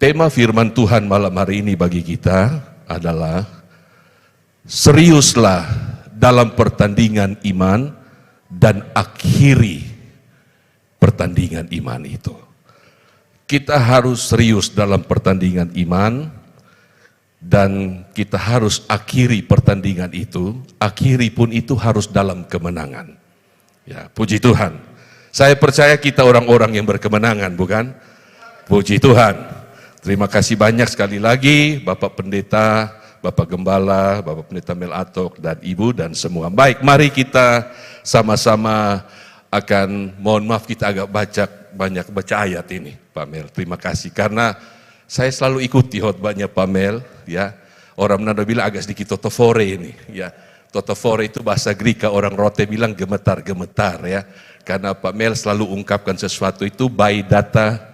Tema firman Tuhan malam hari ini bagi kita adalah seriuslah dalam pertandingan iman dan akhiri pertandingan iman itu. Kita harus serius dalam pertandingan iman dan kita harus akhiri pertandingan itu. Akhiri pun itu harus dalam kemenangan. Ya, puji Tuhan. Saya percaya kita orang-orang yang berkemenangan, bukan? Puji Tuhan. Terima kasih banyak sekali lagi Bapak Pendeta, Bapak Gembala, Bapak Pendeta Mel Atok, dan Ibu dan semua. Baik, mari kita sama-sama akan, mohon maaf kita agak banyak baca ayat ini, Pak Mel. Terima kasih, karena saya selalu ikuti khotbahnya Pak Mel, ya. Orang Manado bilang agak sedikit totofore ini, ya. Totofore itu bahasa Greka, orang Rote bilang gemetar-gemetar, ya. Karena Pak Mel selalu ungkapkan sesuatu itu by data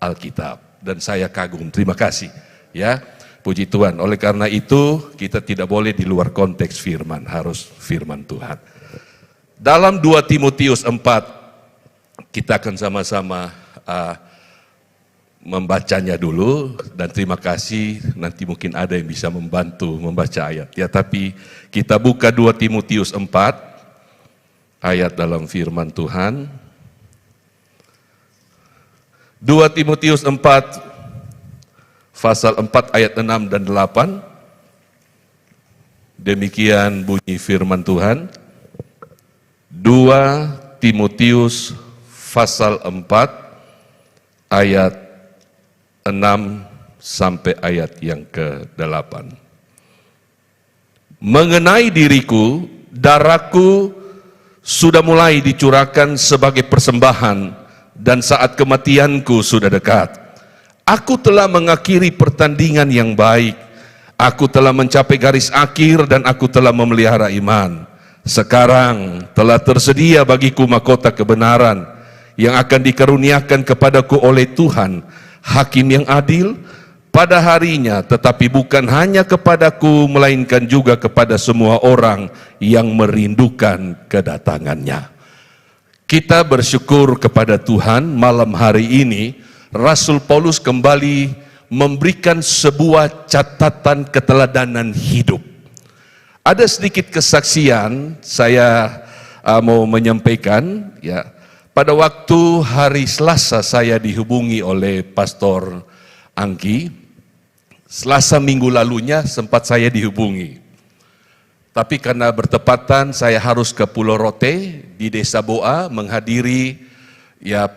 Alkitab. Dan saya kagum, terima kasih, ya, puji Tuhan. Oleh karena itu kita tidak boleh di luar konteks firman, harus firman Tuhan. Dalam 2 Timotius 4 kita akan sama-sama membacanya dulu, dan terima kasih, nanti mungkin ada yang bisa membantu membaca ayat, ya. Tapi kita buka 2 Timotius 4 ayat dalam firman Tuhan. 2 Timotius 4 pasal 4 ayat 6 dan 8. Demikian bunyi firman Tuhan. 2 Timotius pasal 4 ayat 6 sampai ayat yang ke-8. Mengenai diriku, darahku sudah mulai dicurahkan sebagai persembahan, dan saat kematianku sudah dekat. Aku telah mengakhiri pertandingan yang baik. Aku telah mencapai garis akhir dan aku telah memelihara iman. Sekarang telah tersedia bagiku mahkota kebenaran yang akan dikaruniakan kepadaku oleh Tuhan, Hakim yang adil, pada harinya, tetapi bukan hanya kepadaku, melainkan juga kepada semua orang yang merindukan kedatangannya. Kita bersyukur kepada Tuhan, malam hari ini Rasul Paulus kembali memberikan sebuah catatan keteladanan hidup. Ada sedikit kesaksian saya mau menyampaikan, ya. Pada waktu hari Selasa saya dihubungi oleh Pastor Angki. Selasa minggu lalunya sempat saya dihubungi. Tapi karena bertepatan saya harus ke Pulau Rote di Desa Boa menghadiri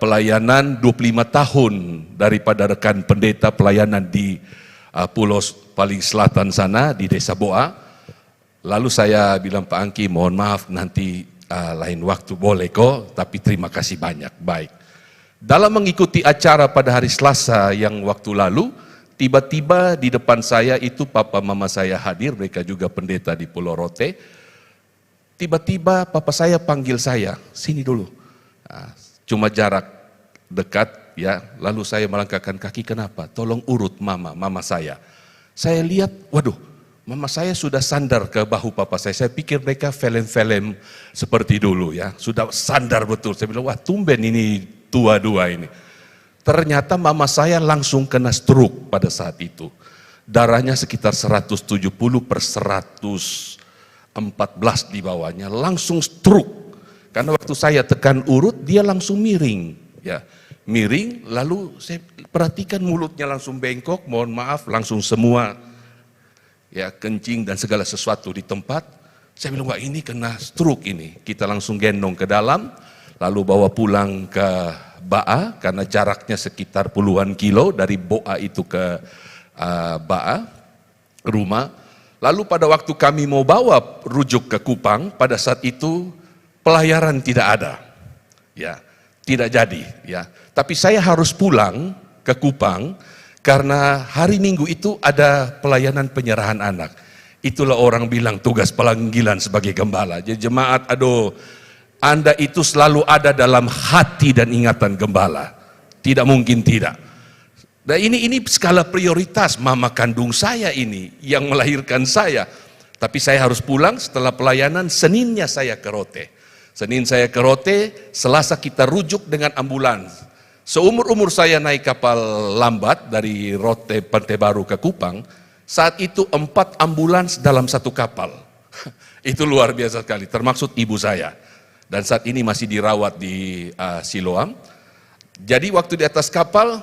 pelayanan 25 tahun daripada rekan pendeta pelayanan di pulau paling selatan sana di Desa Boa. Lalu saya bilang, Pak Angki, mohon maaf nanti lain waktu boleh kok, tapi terima kasih banyak. Baik. Dalam mengikuti acara pada hari Selasa yang waktu lalu, tiba-tiba di depan saya itu papa mama saya hadir, mereka juga pendeta di Pulau Rote. Tiba-tiba papa saya panggil saya, sini dulu. Cuma jarak dekat, ya. Lalu saya melangkahkan kaki, kenapa? Tolong urut mama saya. Saya lihat, waduh, mama saya sudah sandar ke bahu papa saya. Saya pikir mereka film-film seperti dulu, ya. Sudah sandar betul. Saya bilang, wah tumben ini tua-dua ini. Ternyata mama saya langsung kena stroke pada saat itu. Darahnya sekitar 170/114 di bawahnya, langsung stroke. Karena waktu saya tekan urut, dia langsung miring. Ya, miring, lalu saya perhatikan mulutnya langsung bengkok, mohon maaf, langsung semua ya kencing dan segala sesuatu di tempat. Saya bilang, wah ini kena stroke ini. Kita langsung gendong ke dalam, lalu bawa pulang ke Baa, karena jaraknya sekitar puluhan kilo dari Boa itu ke Baa, rumah. Lalu pada waktu kami mau bawa rujuk ke Kupang, pada saat itu pelayaran tidak ada, ya, tidak jadi, ya. Tapi saya harus pulang ke Kupang karena hari Minggu itu ada pelayanan penyerahan anak. Itulah orang bilang tugas panggilan sebagai gembala. Jadi jemaat, aduh, Anda itu selalu ada dalam hati dan ingatan gembala. Tidak mungkin tidak. Nah ini skala prioritas mama kandung saya ini yang melahirkan saya. Tapi saya harus pulang setelah pelayanan, Seninnya saya ke Rote. Senin saya ke Rote, Selasa kita rujuk dengan ambulans. Seumur-umur saya naik kapal lambat dari Rote Pantai Baru ke Kupang, saat itu 4 ambulans dalam satu kapal. Itu luar biasa sekali, termasuk ibu saya. Dan saat ini masih dirawat di Siloam. Jadi waktu di atas kapal,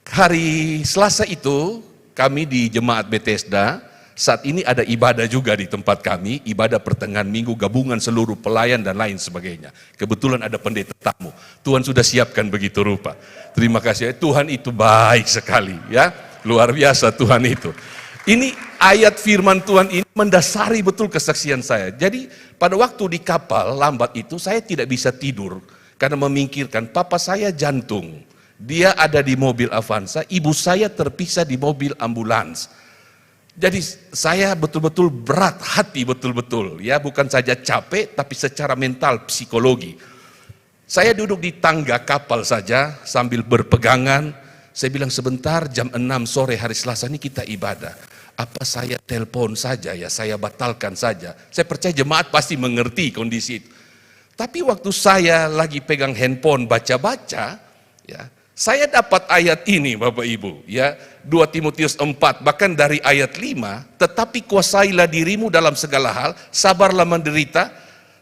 hari Selasa itu kami di Jemaat Bethesda, saat ini ada ibadah juga di tempat kami, ibadah pertengahan minggu, gabungan seluruh pelayan dan lain sebagainya. Kebetulan ada pendeta tamu. Tuhan sudah siapkan begitu rupa. Terima kasih. Tuhan itu baik sekali, ya. Luar biasa Tuhan itu. Ini ayat firman Tuhan ini mendasari betul kesaksian saya. Jadi pada waktu di kapal lambat itu saya tidak bisa tidur karena memikirkan papa saya jantung. Dia ada di mobil Avanza, ibu saya terpisah di mobil ambulans. Jadi saya betul-betul berat hati betul-betul, ya, bukan saja capek tapi secara mental, psikologi. Saya duduk di tangga kapal saja sambil berpegangan. Saya bilang sebentar, jam 6 sore hari Selasa ini kita ibadah. Apa saya telepon saja ya, saya batalkan saja. Saya percaya jemaat pasti mengerti kondisi itu. Tapi waktu saya lagi pegang handphone baca-baca, ya, saya dapat ayat ini Bapak Ibu, ya, 2 Timotius 4, bahkan dari ayat 5, tetapi kuasailah dirimu dalam segala hal, sabarlah menderita,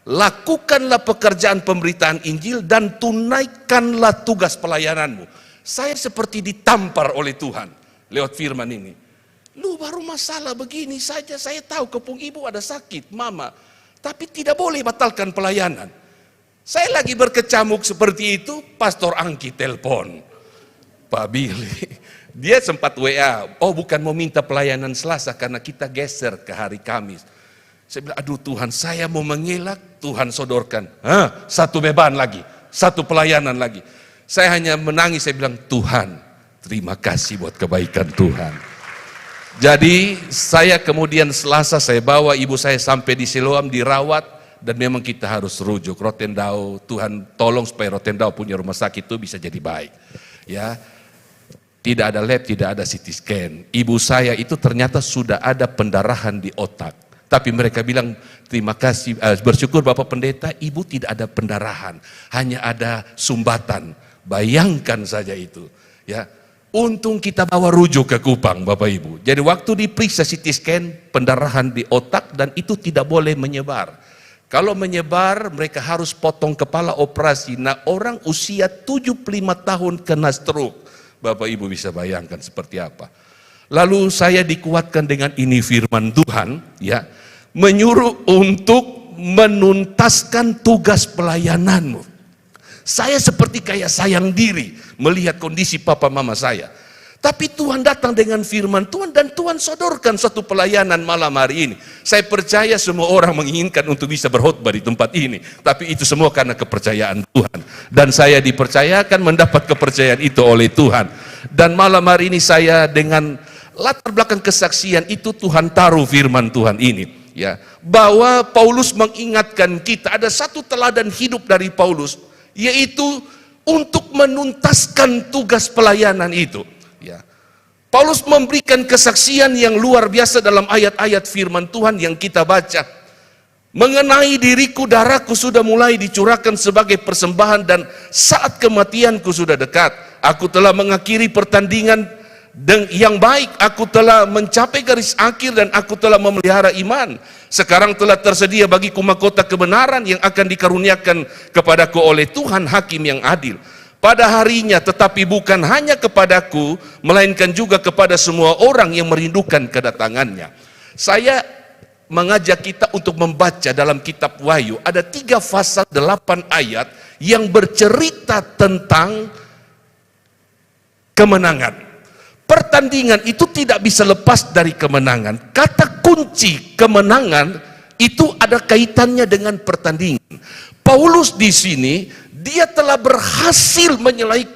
lakukanlah pekerjaan pemberitaan Injil dan tunaikanlah tugas pelayananmu. Saya seperti ditampar oleh Tuhan lewat firman ini. Lu baru masalah begini saja, saya tahu kepung ibu ada sakit, mama, tapi tidak boleh batalkan pelayanan. Saya lagi berkecamuk seperti itu, Pastor Angki telepon. Pak Billy, dia sempat WA, oh bukan mau minta pelayanan Selasa karena kita geser ke hari Kamis. Saya bilang, aduh Tuhan, saya mau mengelak, Tuhan sodorkan. Satu beban lagi, satu pelayanan lagi. Saya hanya menangis, saya bilang, Tuhan, terima kasih buat kebaikan Tuhan. Jadi saya kemudian Selasa saya bawa ibu saya sampai di Siloam dirawat. Dan memang kita harus rujuk Rotendao, Tuhan tolong supaya Rotendao punya rumah sakit itu bisa jadi baik. Ya, tidak ada lab, tidak ada CT scan. Ibu saya itu ternyata sudah ada pendarahan di otak. Tapi mereka bilang terima kasih, bersyukur Bapak Pendeta, ibu tidak ada pendarahan, hanya ada sumbatan. Bayangkan saja itu. Ya, untung kita bawa rujuk ke Kupang Bapak Ibu. Jadi waktu diperiksa CT scan pendarahan di otak dan itu tidak boleh menyebar. Kalau menyebar, mereka harus potong kepala operasi. Nah, orang usia 75 tahun kena stroke. Bapak Ibu bisa bayangkan seperti apa. Lalu saya dikuatkan dengan ini firman Tuhan, ya, menyuruh untuk menuntaskan tugas pelayananmu. Saya seperti kayak sayang diri melihat kondisi papa mama saya. Tapi Tuhan datang dengan firman Tuhan dan Tuhan sodorkan satu pelayanan malam hari ini. Saya percaya semua orang menginginkan untuk bisa berkhotbah di tempat ini. Tapi itu semua karena kepercayaan Tuhan. Dan saya dipercayakan mendapat kepercayaan itu oleh Tuhan. Dan malam hari ini saya dengan latar belakang kesaksian itu Tuhan taruh firman Tuhan ini. Ya, bahwa Paulus mengingatkan kita, ada satu teladan hidup dari Paulus, yaitu untuk menuntaskan tugas pelayanan itu. Ya. Paulus memberikan kesaksian yang luar biasa dalam ayat-ayat firman Tuhan yang kita baca. Mengenai diriku, darahku sudah mulai dicurahkan sebagai persembahan dan saat kematianku sudah dekat. Aku telah mengakhiri pertandingan yang baik, aku telah mencapai garis akhir dan aku telah memelihara iman. Sekarang telah tersedia bagiku mahkota kebenaran yang akan dikaruniakan kepadaku oleh Tuhan Hakim yang adil. Pada harinya, tetapi bukan hanya kepadaku, melainkan juga kepada semua orang yang merindukan kedatangannya. Saya mengajak kita untuk membaca dalam kitab Wahyu, ada 3 pasal 8 ayat yang bercerita tentang kemenangan. Pertandingan itu tidak bisa lepas dari kemenangan. Kata kunci kemenangan itu ada kaitannya dengan pertandingan. Paulus di sini, dia telah berhasil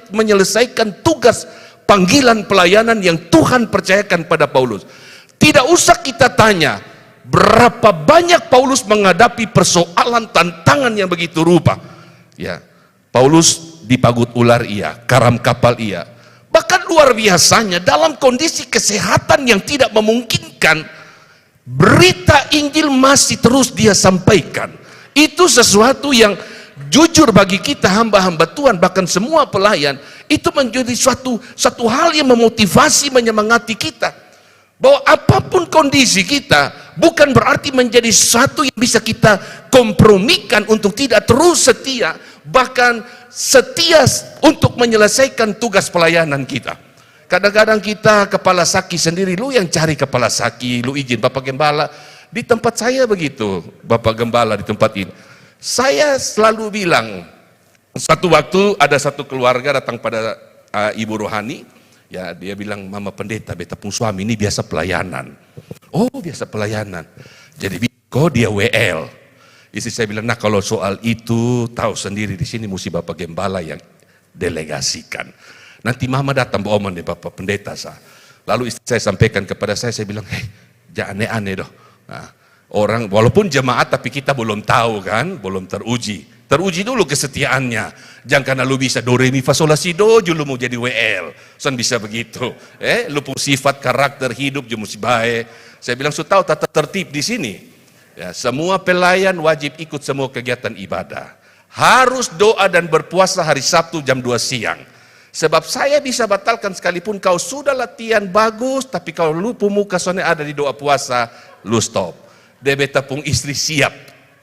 menyelesaikan tugas panggilan pelayanan yang Tuhan percayakan pada Paulus. Tidak usah kita tanya berapa banyak Paulus menghadapi persoalan tantangan yang begitu rupa. Ya, Paulus dipagut ular iya, karam kapal iya. Bahkan luar biasanya dalam kondisi kesehatan yang tidak memungkinkan, berita Injil masih terus dia sampaikan. Itu sesuatu yang jujur bagi kita hamba-hamba Tuhan, bahkan semua pelayan, itu menjadi satu hal yang memotivasi, menyemangati kita. Bahwa apapun kondisi kita, bukan berarti menjadi sesuatu yang bisa kita kompromikan untuk tidak terus setia, bahkan setia untuk menyelesaikan tugas pelayanan kita. Kadang-kadang kita kepala saki sendiri, lu yang cari kepala saki, lu izin Bapak Gembala. Di tempat saya begitu, Bapak Gembala di tempat ini. Saya selalu bilang, satu waktu ada satu keluarga datang pada Ibu Rohani, ya dia bilang, Mama Pendeta, beta pun suami ini biasa pelayanan. Oh biasa pelayanan. Jadi kok dia WL. Istri saya bilang, nah kalau soal itu tahu sendiri di sini mesti Bapak Gembala yang delegasikan. Nanti Mama datang bawa deh Bapak Pendeta sah. Lalu istri saya sampaikan kepada saya bilang, jangan aneh-aneh doh. Nah, orang walaupun jemaat tapi kita belum tahu kan, belum teruji. Teruji dulu kesetiaannya. Jangan karena lu bisa do re mi fa sol la si do, lu mau jadi WL. Son bisa begitu. Lu pun sifat karakter hidup ju mesti baik. Saya bilang su tahu tata tertib di sini. Ya, semua pelayan wajib ikut semua kegiatan ibadah. Harus doa dan berpuasa hari Sabtu jam 2 siang. Sebab saya bisa batalkan sekalipun kau sudah latihan bagus, tapi kalau lu pemuka soalnya ada di doa puasa, lu stop. Dia beta pun istri siap,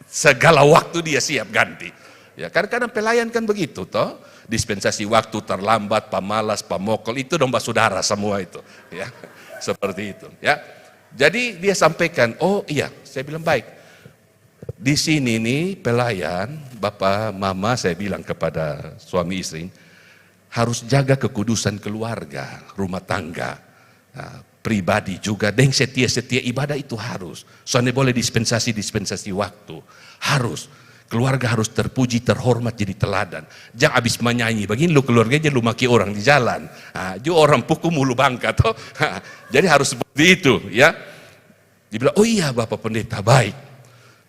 segala waktu dia siap ganti. Ya, kadang-kadang pelayan kan begitu toh, dispensasi waktu terlambat, pamalas, pamokol, itu domba saudara semua itu. Ya, seperti itu. Ya, jadi dia sampaikan, oh iya, saya bilang baik. Di sini nih pelayan, Bapak, Mama, saya bilang kepada suami istri, harus jaga kekudusan keluarga, rumah tangga, pribadi juga, dan setia ibadah itu harus. Soalnya boleh dispensasi waktu, harus. Keluarga harus terpuji, terhormat, jadi teladan. Jangan habis menyanyi, begini lu keluarganya lu maki orang di jalan. Juga orang pukul mulu bangka toh. Jadi harus seperti itu ya. Dibilang, oh iya Bapak Pendeta, baik.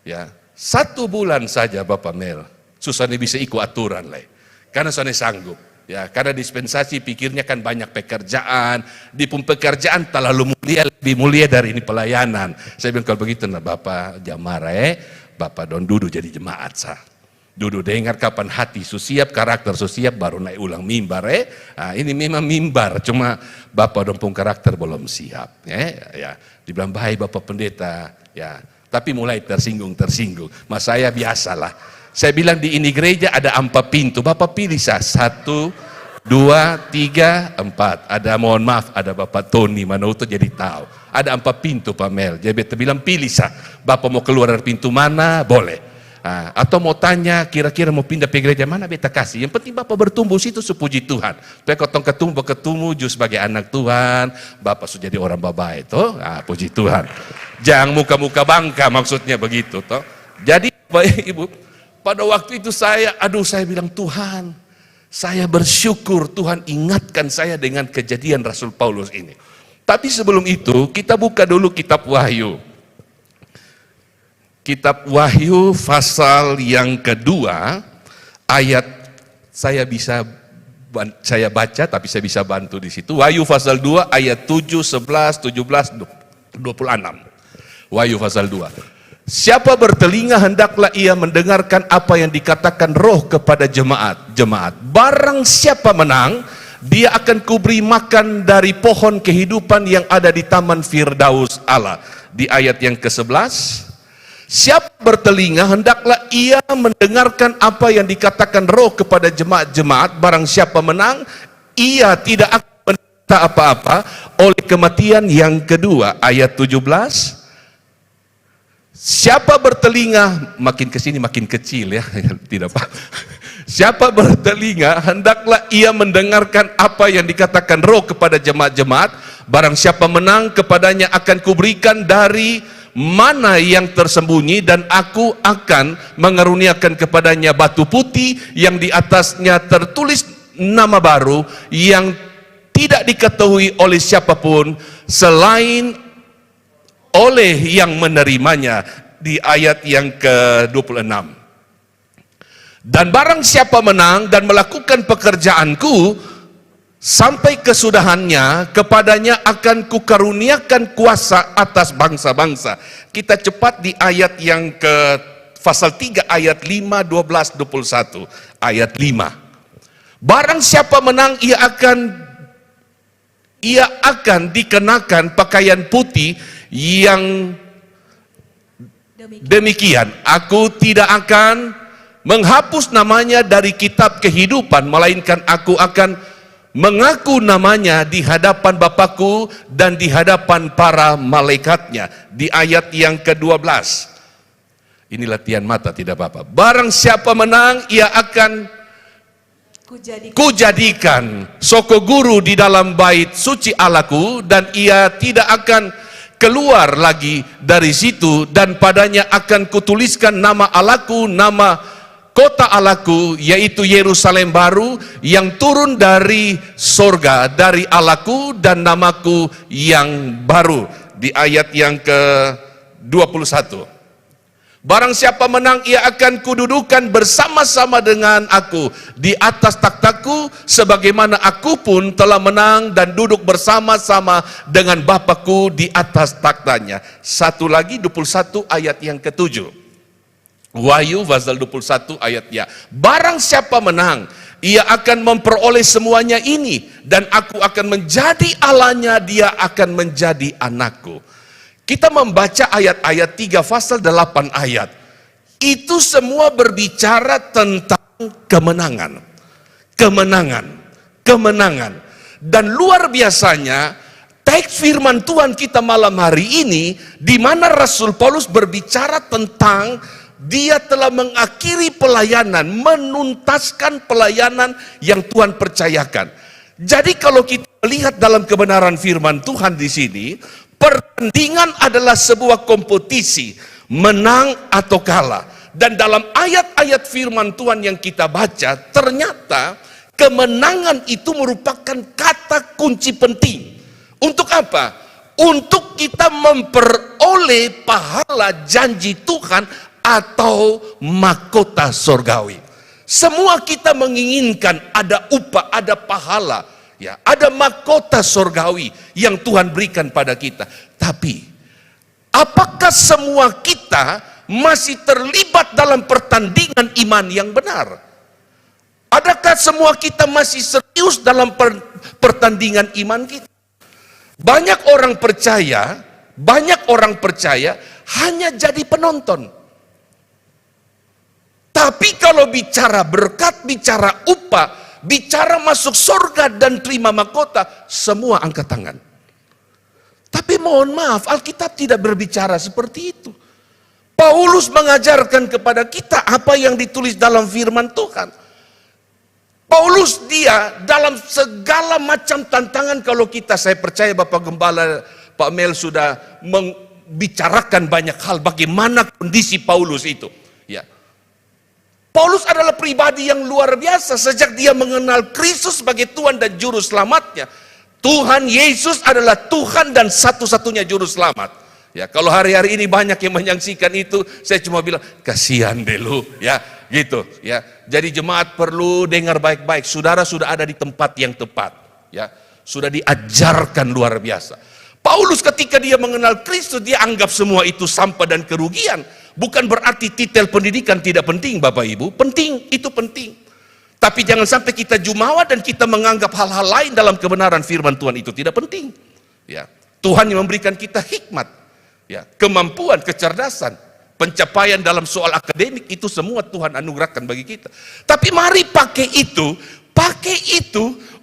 Ya, 1 bulan saja Bapak Mel, susahnya bisa ikut aturan lah. Karena soalnya sanggup. Ya, karena dispensasi pikirnya kan banyak pekerjaan, di pekerjaan terlalu mulia, lebih mulia dari ini pelayanan. Saya bilang kalau begitu nah Bapak jamara Bapak don duduk jadi jemaat sah. Duduk dengar kapan hati siap, karakter siap, baru naik ulang mimbar ini memang mimbar, cuma Bapak dompung karakter belum siap. Ya, dibilang baik Bapak Pendeta, ya. Tapi mulai tersinggung. Mas saya biasalah. Saya bilang di ini gereja ada 4 pintu, Bapak pilih sah 1, 2, 3, 4. Ada mohon maaf, ada Bapak Tony Manauto jadi tahu. Ada 4 pintu Pak Mel. Jadi beta bilang pilih sah. Bapak mau keluar dari pintu mana boleh. Atau mau tanya kira-kira mau pindah ke gereja mana beta kasih. Yang penting Bapak bertumbuh situ sepuji Tuhan. Supaya kotong ketemu just sebagai anak Tuhan. Bapak sudah jadi orang babai toh. Puji Tuhan. Jangan muka-muka bangka maksudnya begitu toh. Jadi Bapak Ibu, pada waktu itu saya bilang Tuhan, saya bersyukur Tuhan ingatkan saya dengan kejadian Rasul Paulus ini. Tapi sebelum itu kita buka dulu kitab Wahyu. Kitab Wahyu pasal yang kedua, ayat saya baca tapi saya bisa bantu di situ. Wahyu pasal 2 ayat 7, 11, 17, 26. Wahyu pasal 2. Siapa bertelinga hendaklah ia mendengarkan apa yang dikatakan Roh kepada jemaat. Barang siapa menang, dia akan kuberi makan dari pohon kehidupan yang ada di taman Firdaus Allah. Di ayat yang ke-11, siapa bertelinga hendaklah ia mendengarkan apa yang dikatakan Roh kepada jemaat. Barang siapa menang, ia tidak akan menderita apa-apa oleh kematian yang kedua. Ayat 17, siapa bertelinga, makin kesini makin kecil ya, tidak Pak. Siapa bertelinga hendaklah ia mendengarkan apa yang dikatakan Roh kepada jemaat-jemaat. Barang siapa menang, kepadanya akan kuberikan dari mana yang tersembunyi, dan aku akan mengaruniakan kepadanya batu putih yang di atasnya tertulis nama baru yang tidak diketahui oleh siapapun selain oleh yang menerimanya. Di ayat yang ke-26, dan barang siapa menang dan melakukan pekerjaanku sampai kesudahannya, kepadanya akan kukaruniakan kuasa atas bangsa-bangsa. Kita cepat di ayat yang pasal 3 ayat 5, 12, 21. Ayat 5. Barang siapa menang ia akan dikenakan pakaian putih yang demikian. Aku tidak akan menghapus namanya dari kitab kehidupan, melainkan aku akan mengaku namanya di hadapan Bapakku dan di hadapan para malaikatnya. Di ayat yang ke-12. Ini latihan mata, tidak apa-apa. Barang siapa menang, ia akan kujadikan soko guru di dalam bait suci Allahku, dan ia tidak akan keluar lagi dari situ, dan padanya akan kutuliskan nama Allahku, nama kota Allahku, yaitu Yerusalem baru yang turun dari sorga, dari Allahku, dan namaku yang baru. Di ayat yang ke-21. Barang siapa menang, ia akan kududukan bersama-sama dengan aku di atas takhtaku, sebagaimana aku pun telah menang dan duduk bersama-sama dengan Bapakku di atas takhtanya. Satu lagi, 21 ayat yang ke-7. Wahyu pasal 21 ayat ya. Barang siapa menang, ia akan memperoleh semuanya ini, dan aku akan menjadi Allahnya, dia akan menjadi anakku. Kita membaca ayat-ayat 3 pasal 8 ayat. Itu semua berbicara tentang kemenangan. Kemenangan. Kemenangan. Dan luar biasanya, teks firman Tuhan kita malam hari ini, di mana Rasul Paulus berbicara tentang dia telah mengakhiri pelayanan, menuntaskan pelayanan yang Tuhan percayakan. Jadi kalau kita melihat dalam kebenaran firman Tuhan di sini, pertandingan adalah sebuah kompetisi, menang atau kalah. Dan dalam ayat-ayat firman Tuhan yang kita baca, ternyata kemenangan itu merupakan kata kunci penting. Untuk apa? Untuk kita memperoleh pahala janji Tuhan atau mahkota sorgawi. Semua kita menginginkan ada upah, ada pahala, ya, ada mahkota sorgawi yang Tuhan berikan pada kita. Tapi apakah semua kita masih terlibat dalam pertandingan iman yang benar? Adakah semua kita masih serius dalam pertandingan iman kita? Banyak orang percaya hanya jadi penonton. Tapi kalau bicara berkat, bicara upah, bicara masuk surga dan terima mahkota, semua angkat tangan. Tapi mohon maaf, Alkitab tidak berbicara seperti itu. Paulus mengajarkan kepada kita apa yang ditulis dalam firman Tuhan. Paulus dia dalam segala macam tantangan, kalau kita, saya percaya Bapak Gembala, Pak Mel sudah membicarakan banyak hal bagaimana kondisi Paulus itu. Ya. Paulus adalah pribadi yang luar biasa sejak dia mengenal Kristus sebagai Tuhan dan Juru Selamatnya. Tuhan Yesus adalah Tuhan dan satu-satunya Juru Selamat. Ya, kalau hari-hari ini banyak yang menyaksikan itu, saya cuma bilang kasihan deh lu, ya, gitu, ya. Jadi jemaat perlu dengar baik-baik. Saudara sudah ada di tempat yang tepat, ya. Sudah diajarkan luar biasa. Paulus ketika dia mengenal Kristus, dia anggap semua itu sampah dan kerugian. Bukan berarti titel pendidikan tidak penting, Bapak Ibu. Penting, itu penting. Tapi jangan sampai kita jumawa dan kita menganggap hal-hal lain dalam kebenaran firman Tuhan itu tidak penting. Ya. Tuhan yang memberikan kita hikmat, ya, kemampuan, kecerdasan, pencapaian dalam soal akademik, itu semua Tuhan anugerahkan bagi kita. Tapi mari pakai itu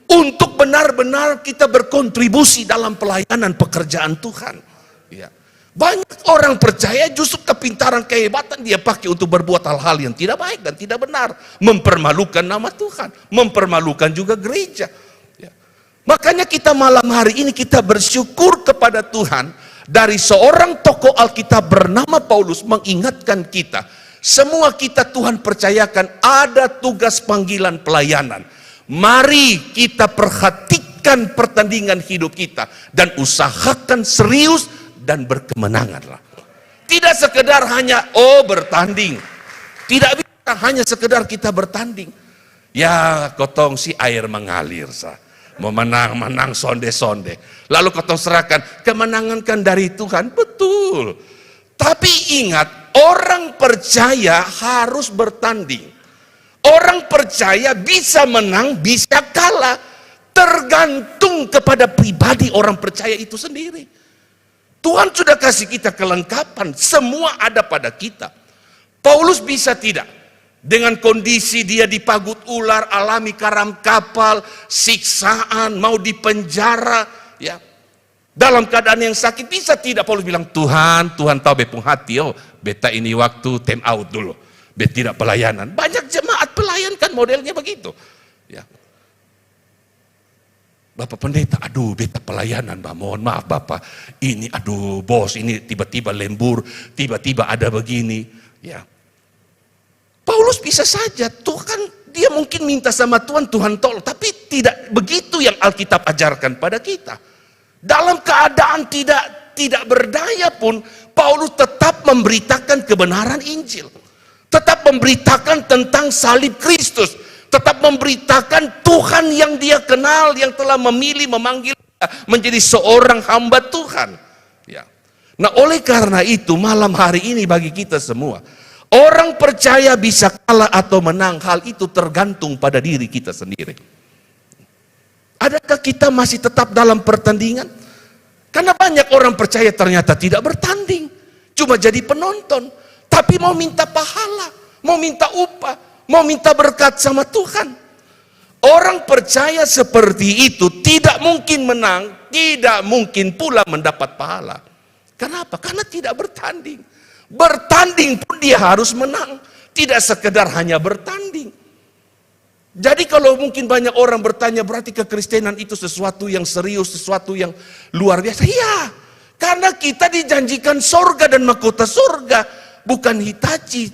untuk benar-benar kita berkontribusi dalam pelayanan pekerjaan Tuhan. Ya. Banyak orang percaya justru kepintaran, kehebatan dia pakai untuk berbuat hal-hal yang tidak baik dan tidak benar. Mempermalukan nama Tuhan, mempermalukan juga gereja. Ya. Makanya kita malam hari ini kita bersyukur kepada Tuhan, dari seorang tokoh Alkitab bernama Paulus mengingatkan kita. Semua kita Tuhan percayakan ada tugas panggilan pelayanan. Mari kita perhatikan pertandingan hidup kita dan usahakan serius dan berkemenanganlah. Tidak sekedar hanya bertanding. Tidak bisa hanya sekedar kita bertanding. Ya, kotong si air mengalir sah. Mau menang sonde-sonde. Lalu kotong serahkan, kemenangan kan dari Tuhan. Betul. Tapi ingat, orang percaya harus bertanding. Orang percaya bisa menang, bisa kalah. Tergantung kepada pribadi orang percaya itu sendiri. Tuhan sudah kasih kita kelengkapan, semua ada pada kita. Paulus bisa tidak? Dengan kondisi dia dipagut ular, alami karam kapal, siksaan, mau dipenjara, ya. Dalam keadaan yang sakit, bisa tidak Paulus bilang, Tuhan tahu bepung hati, beta ini waktu time out dulu, beta tidak pelayanan. Banyak jemaat pelayan kan modelnya begitu, ya. Bapak pendeta, aduh beta pelayanan, mohon maaf Bapak, ini aduh bos, ini tiba-tiba lembur, tiba-tiba ada begini, ya. Paulus bisa saja, Tuhan dia mungkin minta sama Tuhan, Tuhan tolong, tapi tidak begitu yang Alkitab ajarkan pada kita. Dalam keadaan tidak berdaya pun, Paulus tetap memberitakan kebenaran Injil, tetap memberitakan tentang salib Kristus, tetap memberitakan Tuhan yang dia kenal, yang telah memilih, memanggil menjadi seorang hamba Tuhan. Ya. Nah, oleh karena itu malam hari ini bagi kita semua, orang percaya bisa kalah atau menang, hal itu tergantung pada diri kita sendiri. Adakah kita masih tetap dalam pertandingan? Karena banyak orang percaya ternyata tidak bertanding, cuma jadi penonton, tapi mau minta pahala, mau minta upah, mau minta berkat sama Tuhan. Orang percaya seperti itu tidak mungkin menang, tidak mungkin pula mendapat pahala. Kenapa? Karena tidak bertanding. Bertanding pun dia harus menang, tidak sekedar hanya bertanding. Jadi kalau mungkin banyak orang bertanya, berarti kekristenan itu sesuatu yang serius, sesuatu yang luar biasa. Iya, karena kita dijanjikan surga dan mahkota surga, bukan Hitachi,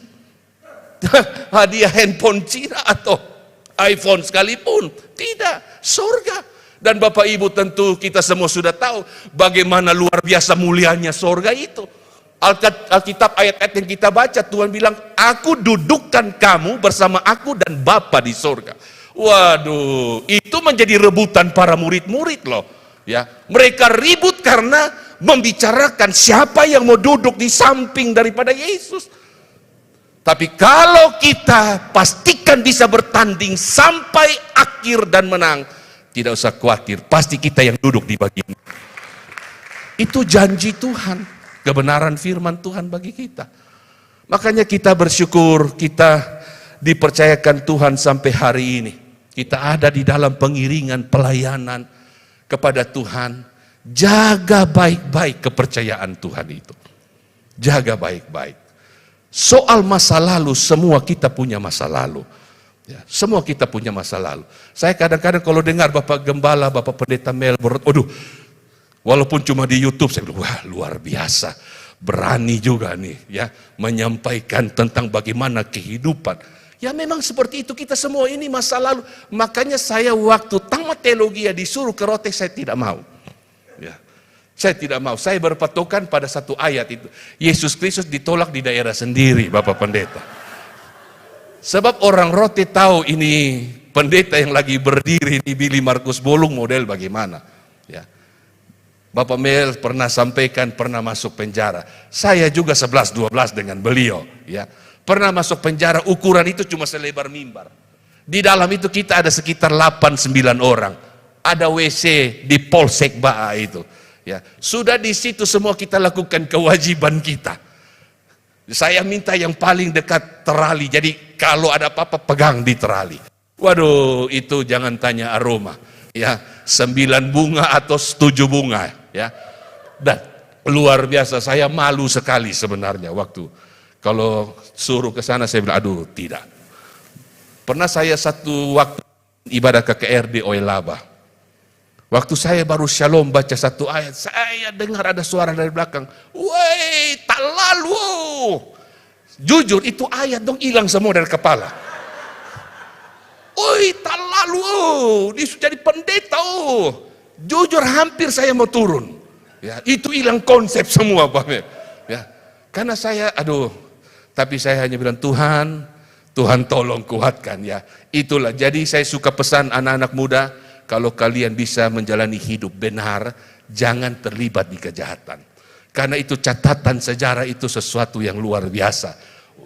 hadiah handphone Cina atau iPhone sekalipun. Tidak, surga. Dan Bapak Ibu tentu kita semua sudah tahu bagaimana luar biasa mulianya surga itu. Alkitab ayat-ayat yang kita baca, Tuhan bilang, aku dudukkan kamu bersama aku dan Bapa di surga. Waduh, itu menjadi rebutan para murid-murid loh. Ya, mereka ribut karena membicarakan siapa yang mau duduk di samping daripada Yesus. Tapi kalau kita pastikan bisa bertanding sampai akhir dan menang, tidak usah khawatir, pasti kita yang duduk di bagian. Itu janji Tuhan. Kebenaran firman Tuhan bagi kita. Makanya kita bersyukur kita dipercayakan Tuhan sampai hari ini. Kita ada di dalam pengiringan pelayanan kepada Tuhan. Jaga baik-baik kepercayaan Tuhan itu. Jaga baik-baik. Soal masa lalu, semua kita punya masa lalu. Ya, semua kita punya masa lalu. Saya kadang-kadang kalau dengar Bapak Gembala, Bapak Pendeta Melbourne, aduh, walaupun cuma di YouTube, saya bilang, wah luar biasa, berani juga nih ya menyampaikan tentang bagaimana kehidupan. Ya memang seperti itu, kita semua ini masa lalu. Makanya saya waktu tamat teologi disuruh ke Rote, saya tidak mau. Ya, saya tidak mau, saya berpatokan pada satu ayat itu. Yesus Kristus ditolak di daerah sendiri, Bapak Pendeta. Sebab orang Rote tahu ini pendeta yang lagi berdiri di Billy Markus Bolung model bagaimana. Ya. Bapak Mel pernah sampaikan, pernah masuk penjara. Saya juga 11-12 dengan beliau. Ya. Pernah masuk penjara, ukuran itu cuma selebar mimbar. Di dalam itu kita ada sekitar 8-9 orang. Ada WC di Polsek Baa itu. Ya. Sudah di situ semua kita lakukan kewajiban kita. Saya minta yang paling dekat terali. Jadi kalau ada apa-apa pegang di terali. Waduh, itu jangan tanya aroma. Ya, 9 bunga atau 7 bunga. Ya, dan luar biasa, saya malu sekali sebenarnya waktu kalau suruh ke sana, saya bilang aduh tidak. Pernah saya satu waktu ibadah KKR di Oelaba, waktu saya baru shalom baca satu ayat, saya dengar ada suara dari belakang, woi tak lalu, jujur itu ayat dong hilang semua dari kepala. Woi tak lalu, dia sudah jadi pendeta. Jujur hampir saya mau turun. Ya, itu hilang konsep semua Pak. Ya, karena saya tapi saya hanya bilang Tuhan tolong kuatkan ya. Itulah, jadi saya suka pesan anak-anak muda, kalau kalian bisa menjalani hidup benar, jangan terlibat di kejahatan. Karena itu catatan sejarah itu sesuatu yang luar biasa,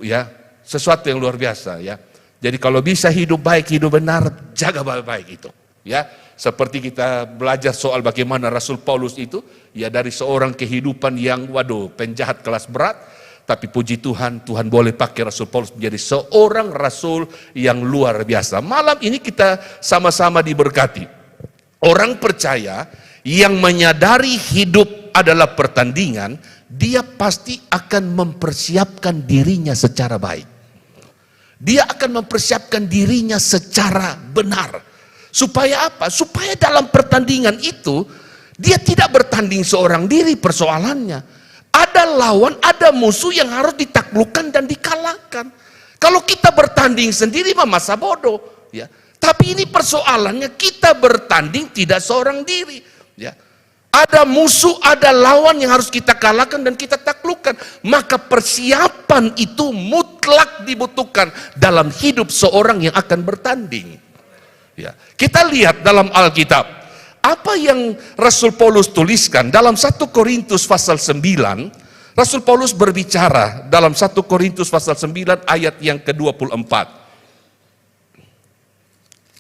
ya, sesuatu yang luar biasa, ya. Jadi kalau bisa hidup baik, hidup benar, jaga baik-baik itu, ya. Seperti kita belajar soal bagaimana Rasul Paulus itu, ya, dari seorang kehidupan yang, penjahat kelas berat, tapi puji Tuhan, Tuhan boleh pakai Rasul Paulus menjadi seorang rasul yang luar biasa. Malam ini kita sama-sama diberkati. Orang percaya yang menyadari hidup adalah pertandingan, dia pasti akan mempersiapkan dirinya secara baik. Dia akan mempersiapkan dirinya secara benar. Supaya apa? Supaya dalam pertandingan itu, dia tidak bertanding seorang diri persoalannya. Ada lawan, ada musuh yang harus ditaklukkan dan dikalahkan. Kalau kita bertanding sendiri masa bodoh, ya. Tapi ini persoalannya, kita bertanding tidak seorang diri, ya. Ada musuh, ada lawan yang harus kita kalahkan dan kita taklukkan. Maka persiapan itu mutlak dibutuhkan dalam hidup seorang yang akan bertanding. Ya. Kita lihat dalam Alkitab, apa yang Rasul Paulus tuliskan dalam 1 Korintus pasal 9. Rasul Paulus berbicara dalam 1 Korintus pasal 9 ayat yang ke-24.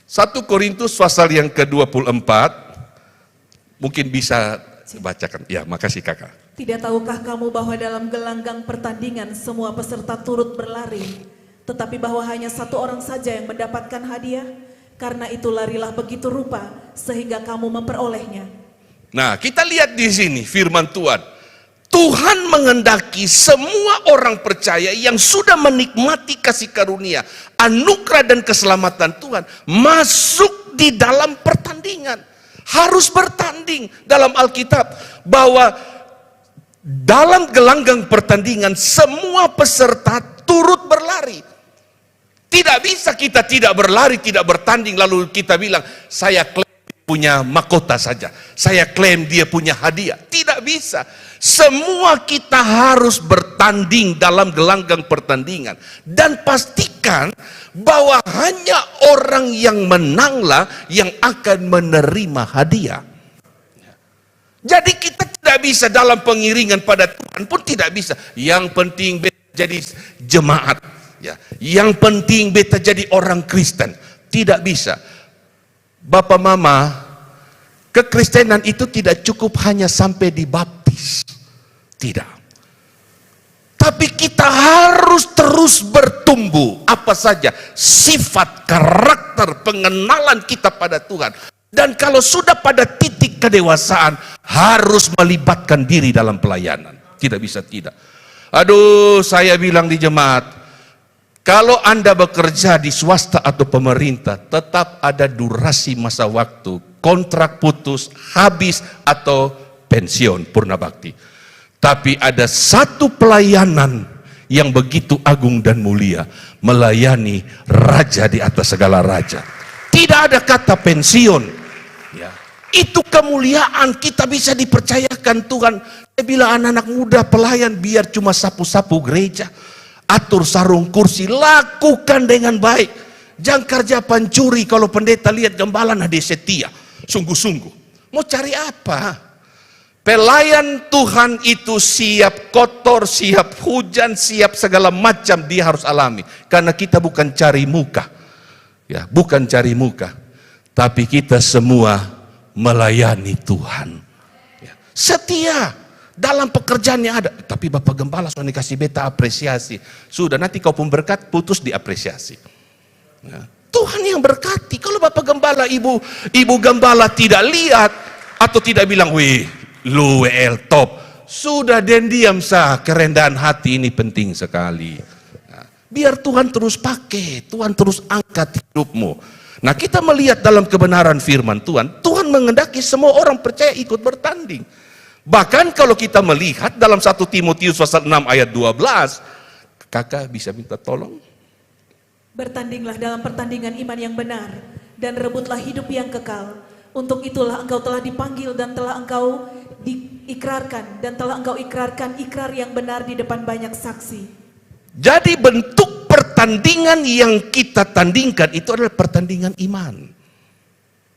1 Korintus pasal yang ke-24. Mungkin bisa bacakan. Ya, makasih kakak. Tidak tahukah kamu bahwa dalam gelanggang pertandingan semua peserta turut berlari, tetapi bahwa hanya satu orang saja yang mendapatkan hadiah? Karena itu larilah begitu rupa sehingga kamu memperolehnya. Nah, kita lihat di sini firman Tuhan. Tuhan menghendaki semua orang percaya yang sudah menikmati kasih karunia, anugerah dan keselamatan Tuhan masuk di dalam pertandingan. Harus bertanding. Dalam Alkitab bahwa dalam gelanggang pertandingan semua peserta turut berlari. Tidak bisa kita tidak berlari, tidak bertanding lalu kita bilang saya klaim dia punya mahkota saja, saya klaim dia punya hadiah. Tidak bisa. Semua kita harus bertanding dalam gelanggang pertandingan. Dan pastikan bahwa hanya orang yang menanglah yang akan menerima hadiah. Jadi kita tidak bisa dalam pengiringan pada Tuhan pun tidak bisa. Yang penting beta jadi jemaat, ya. Yang penting beta jadi orang Kristen. Tidak bisa. Bapak mama, kekristenan itu tidak cukup hanya sampai dibaptis. Tidak. Tapi kita harus terus bertumbuh. Apa saja sifat, karakter, pengenalan kita pada Tuhan. Dan kalau sudah pada titik kedewasaan, harus melibatkan diri dalam pelayanan. Tidak bisa tidak. Aduh, saya bilang di jemaat, kalau Anda bekerja di swasta atau pemerintah, tetap ada durasi masa waktu, kontrak putus, habis atau pensiun purna bakti. Tapi ada satu pelayanan yang begitu agung dan mulia, melayani raja di atas segala raja. Tidak ada kata pensiun, ya. Itu kemuliaan, kita bisa dipercayakan Tuhan. Dia bilang anak-anak muda pelayan biar cuma sapu-sapu gereja, atur sarung kursi, lakukan dengan baik. Jangan kerja pencuri. Kalau pendeta lihat gembala, nah dia setia, sungguh-sungguh. Mau cari apa? Pelayan Tuhan itu siap kotor, siap hujan, siap segala macam dia harus alami. Karena kita bukan cari muka, ya, bukan cari muka, tapi kita semua melayani Tuhan. Ya. Setia dalam pekerjaan yang ada. Tapi Bapak Gembala soalnya kasih beta apresiasi. Sudah, nanti kau pun berkat, putus diapresiasi. Ya. Tuhan yang berkati. Kalau Bapak Gembala, Ibu Gembala tidak lihat atau tidak bilang, wih, lu WL top, sudah dan diam sah. Kerendahan hati ini penting sekali. Nah, biar Tuhan terus pakai, Tuhan terus angkat hidupmu. Nah, kita melihat dalam kebenaran firman Tuhan, Tuhan menghendaki semua orang percaya ikut bertanding. Bahkan kalau kita melihat dalam 1 Timotius pasal 6 ayat 12, kakak bisa minta tolong? Bertandinglah dalam pertandingan iman yang benar dan rebutlah hidup yang kekal. Untuk itulah engkau telah dipanggil dan telah engkau diikrarkan dan telah engkau ikrarkan ikrar yang benar di depan banyak saksi. Jadi bentuk pertandingan yang kita tandingkan itu adalah pertandingan iman.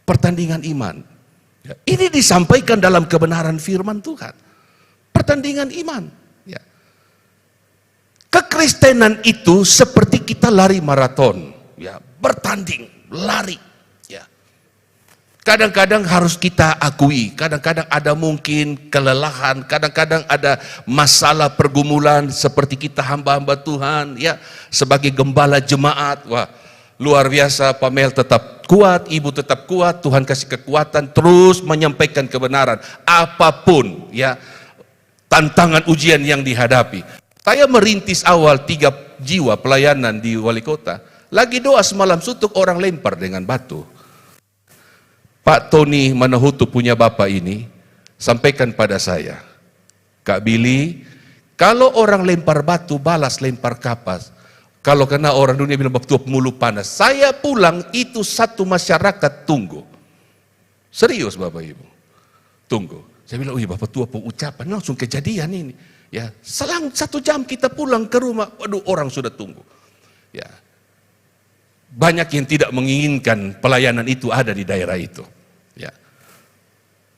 Pertandingan iman. Ini disampaikan dalam kebenaran firman Tuhan. pertandingan iman. Ya. Kekristenan itu seperti kita lari maraton, ya, bertanding, lari. Ya. Kadang-kadang harus kita akui, kadang-kadang ada mungkin kelelahan, kadang-kadang ada masalah pergumulan seperti kita hamba-hamba Tuhan, ya, sebagai gembala jemaat. Wah, luar biasa, Pak Mel tetap kuat, Ibu tetap kuat, Tuhan kasih kekuatan terus menyampaikan kebenaran apapun, ya, tantangan ujian yang dihadapi. Saya merintis awal 3 jiwa pelayanan di wali kota, lagi doa semalam suntuk orang lempar dengan batu. Pak Tony Manahutu punya bapak ini sampaikan pada saya, Kak Billy, kalau orang lempar batu balas lempar kapas. Kalau kena orang dunia bilang tua mulu panas, saya pulang itu satu masyarakat tunggu. Serius Bapak Ibu, tunggu. Saya bilang, oh iya Bapak tua pengucapan, langsung kejadian ini. Ya, selang 1 jam kita pulang ke rumah, waduh orang sudah tunggu. Ya, banyak yang tidak menginginkan pelayanan itu ada di daerah itu. Ya.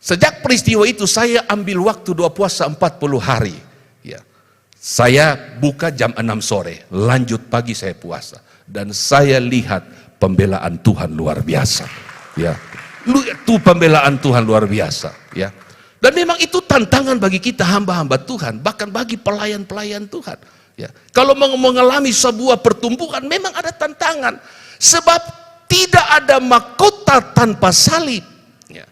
Sejak peristiwa itu saya ambil waktu doa puasa 40 hari. Ya. Saya buka jam 6 sore, lanjut pagi saya puasa. Dan saya lihat pembelaan Tuhan luar biasa. Ya. Itu pembelaan Tuhan luar biasa. Ya. Dan memang itu tantangan bagi kita hamba-hamba Tuhan, bahkan bagi pelayan-pelayan Tuhan. Ya. Kalau mengalami sebuah pertumbuhan memang ada tantangan. Sebab tidak ada mahkota tanpa salib. Ya.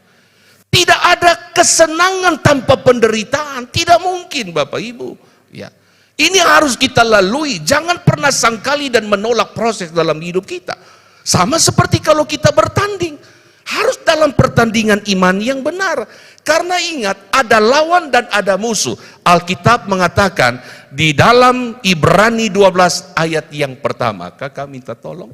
Tidak ada kesenangan tanpa penderitaan. Tidak mungkin Bapak Ibu. Ya. Ini harus kita lalui. Jangan pernah sangkali dan menolak proses dalam hidup kita. Sama seperti kalau kita bertanding. Harus dalam pertandingan iman yang benar. Karena ingat, ada lawan dan ada musuh. Alkitab mengatakan di dalam Ibrani 12 ayat yang pertama. Kakak minta tolong.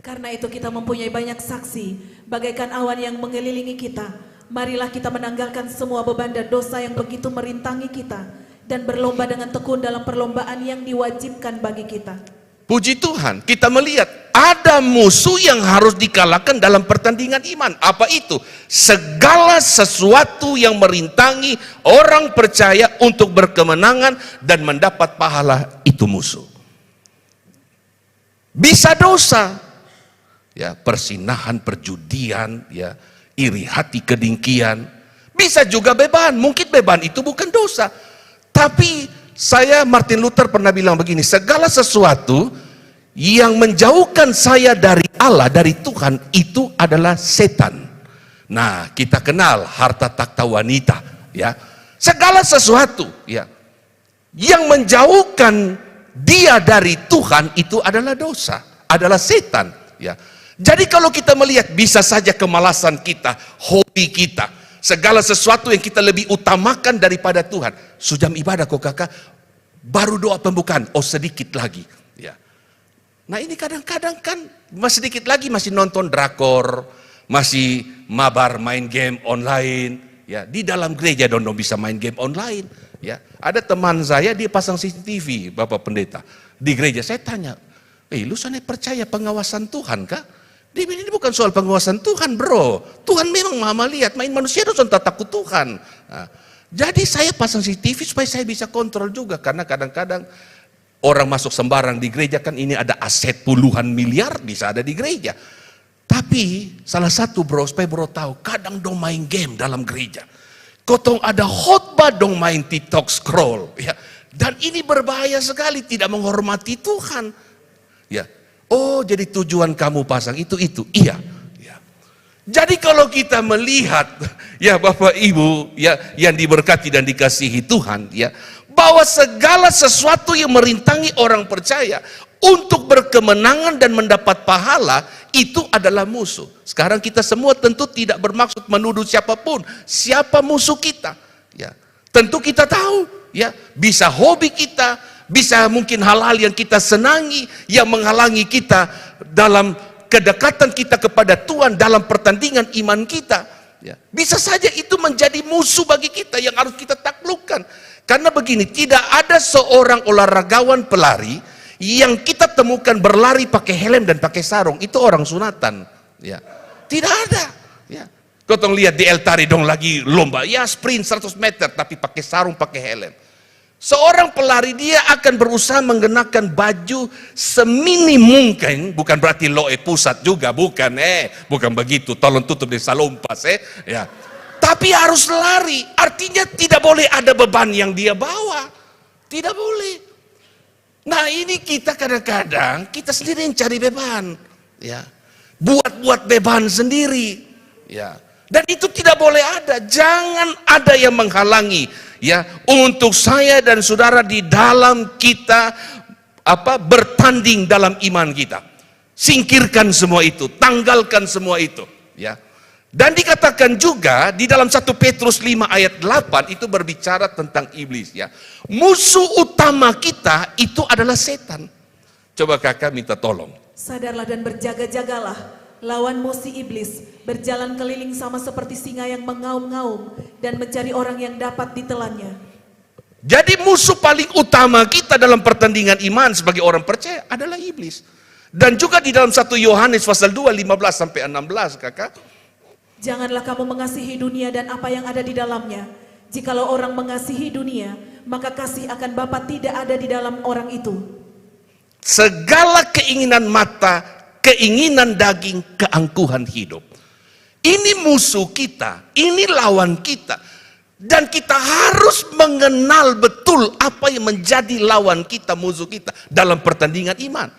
Karena itu kita mempunyai banyak saksi, bagaikan awan yang mengelilingi kita. Marilah kita menanggalkan semua beban dan dosa yang begitu merintangi kita. Dan berlomba dengan tekun dalam perlombaan yang diwajibkan bagi kita. Puji Tuhan, kita melihat ada musuh yang harus dikalahkan dalam pertandingan iman. Apa itu? Segala sesuatu yang merintangi orang percaya untuk berkemenangan dan mendapat pahala, itu musuh. Bisa dosa, ya, persinahan, perjudian, ya, iri hati, kedengkian. Bisa juga beban, mungkin beban itu bukan dosa. Tapi Martin Luther pernah bilang begini, segala sesuatu yang menjauhkan saya dari Allah, dari Tuhan, itu adalah setan. Nah, kita kenal harta takhta wanita, ya. Segala sesuatu, ya, yang menjauhkan dia dari Tuhan itu adalah dosa, adalah setan, ya. Jadi kalau kita melihat bisa saja kemalasan kita, hobi kita, segala sesuatu yang kita lebih utamakan daripada Tuhan. Sejam ibadah kok kakak, baru doa pembukaan, oh sedikit lagi. Ya. Nah ini kadang-kadang kan masih sedikit lagi masih nonton drakor, masih mabar main game online. Ya, di dalam gereja dono bisa main game online. Ya, ada teman saya dia pasang CCTV, Bapak Pendeta di gereja. Saya tanya, lu sana percaya pengawasan Tuhan kah? Dia bilang ini bukan soal pengawasan Tuhan bro. Tuhan memang maha melihat, main manusia itu tak takut Tuhan. Nah, jadi saya pasang CCTV supaya saya bisa kontrol juga. Karena kadang-kadang orang masuk sembarang di gereja kan ini ada aset puluhan miliar bisa ada di gereja. Tapi salah satu bro, supaya bro tahu, kadang dong main game dalam gereja. Kotong ada khotbah dong main TikTok scroll. Ya. Dan ini berbahaya sekali, tidak menghormati Tuhan. Ya. Oh, jadi tujuan kamu pasang itu. Iya. Ya. Jadi kalau kita melihat, ya Bapak Ibu, ya yang diberkati dan dikasihi Tuhan, ya, bahwa segala sesuatu yang merintangi orang percaya untuk berkemenangan dan mendapat pahala itu adalah musuh. Sekarang kita semua tentu tidak bermaksud menuduh siapapun, siapa musuh kita. Ya, tentu kita tahu, ya, bisa hobi kita, bisa mungkin hal-hal yang kita senangi, yang menghalangi kita dalam kedekatan kita kepada Tuhan, dalam pertandingan iman kita. Ya. Bisa saja itu menjadi musuh bagi kita yang harus kita taklukkan. Karena begini, tidak ada seorang olahragawan pelari yang kita temukan berlari pakai helm dan pakai sarung. Itu orang sunatan. Ya. Tidak ada. Ya. Kau lihat di El Tari dong lagi lomba, ya sprint 100 meter tapi pakai sarung, pakai helm. Seorang pelari dia akan berusaha mengenakan baju semini mungkin, bukan berarti loe pusat juga, bukan bukan begitu, tolong tutup di salompas ya. Tapi harus lari, artinya tidak boleh ada beban yang dia bawa, tidak boleh. Nah ini kita kadang-kadang kita sendiri yang cari beban, ya, buat beban sendiri, ya. Dan itu tidak boleh ada, jangan ada yang menghalangi ya untuk saya dan saudara di dalam kita bertanding dalam iman kita. Singkirkan semua itu, tanggalkan semua itu ya. Dan dikatakan juga di dalam 1 Petrus 5 ayat 8 itu berbicara tentang iblis ya. Musuh utama kita itu adalah setan. Coba kakak minta tolong. Sadarlah dan berjaga-jagalah, lawanmu si iblis berjalan keliling sama seperti singa yang mengaum-ngaum dan mencari orang yang dapat ditelannya. Jadi musuh paling utama kita dalam pertandingan iman sebagai orang percaya adalah iblis. Dan juga di dalam 1 Yohanes pasal 2 15 sampai 16 kakak. Janganlah kamu mengasihi dunia dan apa yang ada di dalamnya. Jikalau orang mengasihi dunia, maka kasih akan Bapa tidak ada di dalam orang itu. Segala keinginan mata, keinginan daging, keangkuhan hidup. Ini musuh kita, ini lawan kita. Dan kita harus mengenal betul apa yang menjadi lawan kita, musuh kita dalam pertandingan iman.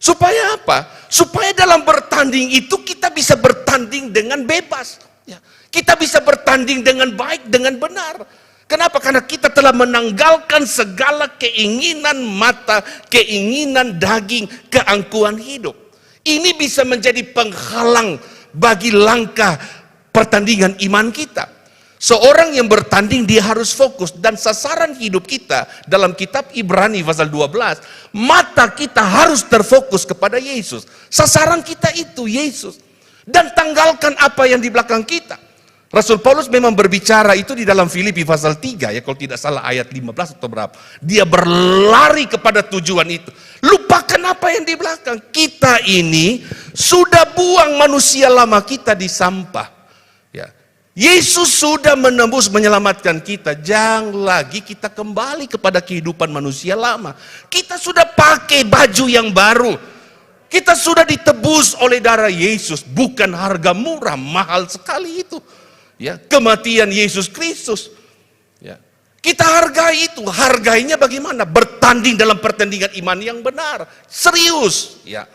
Supaya apa? Supaya dalam bertanding itu kita bisa bertanding dengan bebas. Ya. Kita bisa bertanding dengan baik, dengan benar. Kenapa? Karena kita telah menanggalkan segala keinginan mata, keinginan daging, keangkuhan hidup. Ini bisa menjadi penghalang bagi langkah pertandingan iman kita. Seorang yang bertanding dia harus fokus, dan sasaran hidup kita dalam kitab Ibrani pasal 12, mata kita harus terfokus kepada Yesus. Sasaran kita itu Yesus. Dan tanggalkan apa yang di belakang kita. Rasul Paulus memang berbicara itu di dalam Filipi pasal 3 ya, kalau tidak salah ayat 15 atau berapa. Dia berlari kepada tujuan itu. Lupakan apa yang di belakang. Kita ini sudah buang manusia lama kita di sampah. Ya. Yesus sudah menembus, menyelamatkan kita. Jangan lagi kita kembali kepada kehidupan manusia lama. Kita sudah pakai baju yang baru. Kita sudah ditebus oleh darah Yesus. Bukan harga murah, mahal sekali itu. Ya, kematian Yesus Kristus. Ya. Kita hargai itu. Hargainya bagaimana? Bertanding dalam pertandingan iman yang benar. Serius. Ya.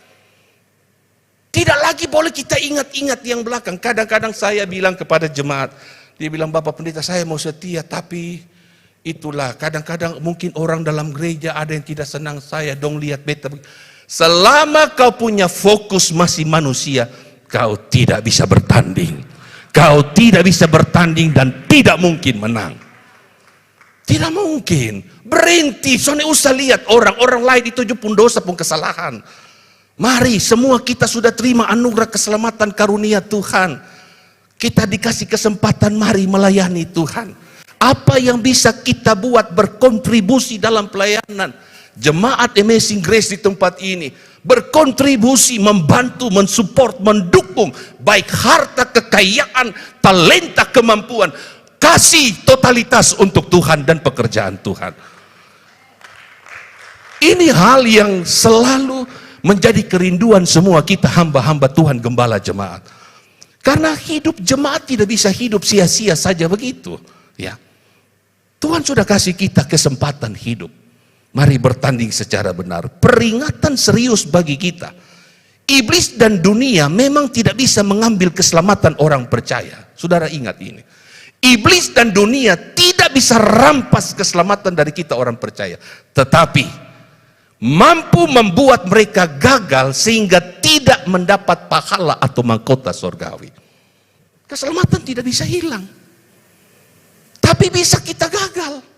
Tidak lagi boleh kita ingat-ingat yang belakang. Kadang-kadang saya bilang kepada jemaat, dia bilang, Bapak Pendeta saya mau setia, tapi itulah kadang-kadang mungkin orang dalam gereja ada yang tidak senang saya, dong lihat beta. Selama kau punya fokus masih manusia, kau tidak bisa bertanding. Kau tidak bisa bertanding dan tidak mungkin menang. Tidak mungkin. Berhenti, soalnya usah lihat orang lain itu pun dosa pun kesalahan. Mari semua kita sudah terima anugerah keselamatan karunia Tuhan. Kita dikasih kesempatan, mari melayani Tuhan. Apa yang bisa kita buat berkontribusi dalam pelayanan Jemaat Amazing Grace di tempat ini, berkontribusi, membantu, mensupport, mendukung, baik harta, kekayaan, talenta, kemampuan, kasih totalitas untuk Tuhan dan pekerjaan Tuhan. Ini hal yang selalu menjadi kerinduan semua kita hamba-hamba Tuhan, gembala jemaat. Karena hidup jemaat tidak bisa hidup sia-sia saja begitu. Ya, Tuhan sudah kasih kita kesempatan hidup. Mari bertanding secara benar. Peringatan serius bagi kita. Iblis dan dunia memang tidak bisa mengambil keselamatan orang percaya. Saudara ingat ini. Iblis dan dunia tidak bisa rampas keselamatan dari kita orang percaya. Tetapi mampu membuat mereka gagal sehingga tidak mendapat pahala atau mahkota surgawi. Keselamatan tidak bisa hilang. Tapi bisa kita gagal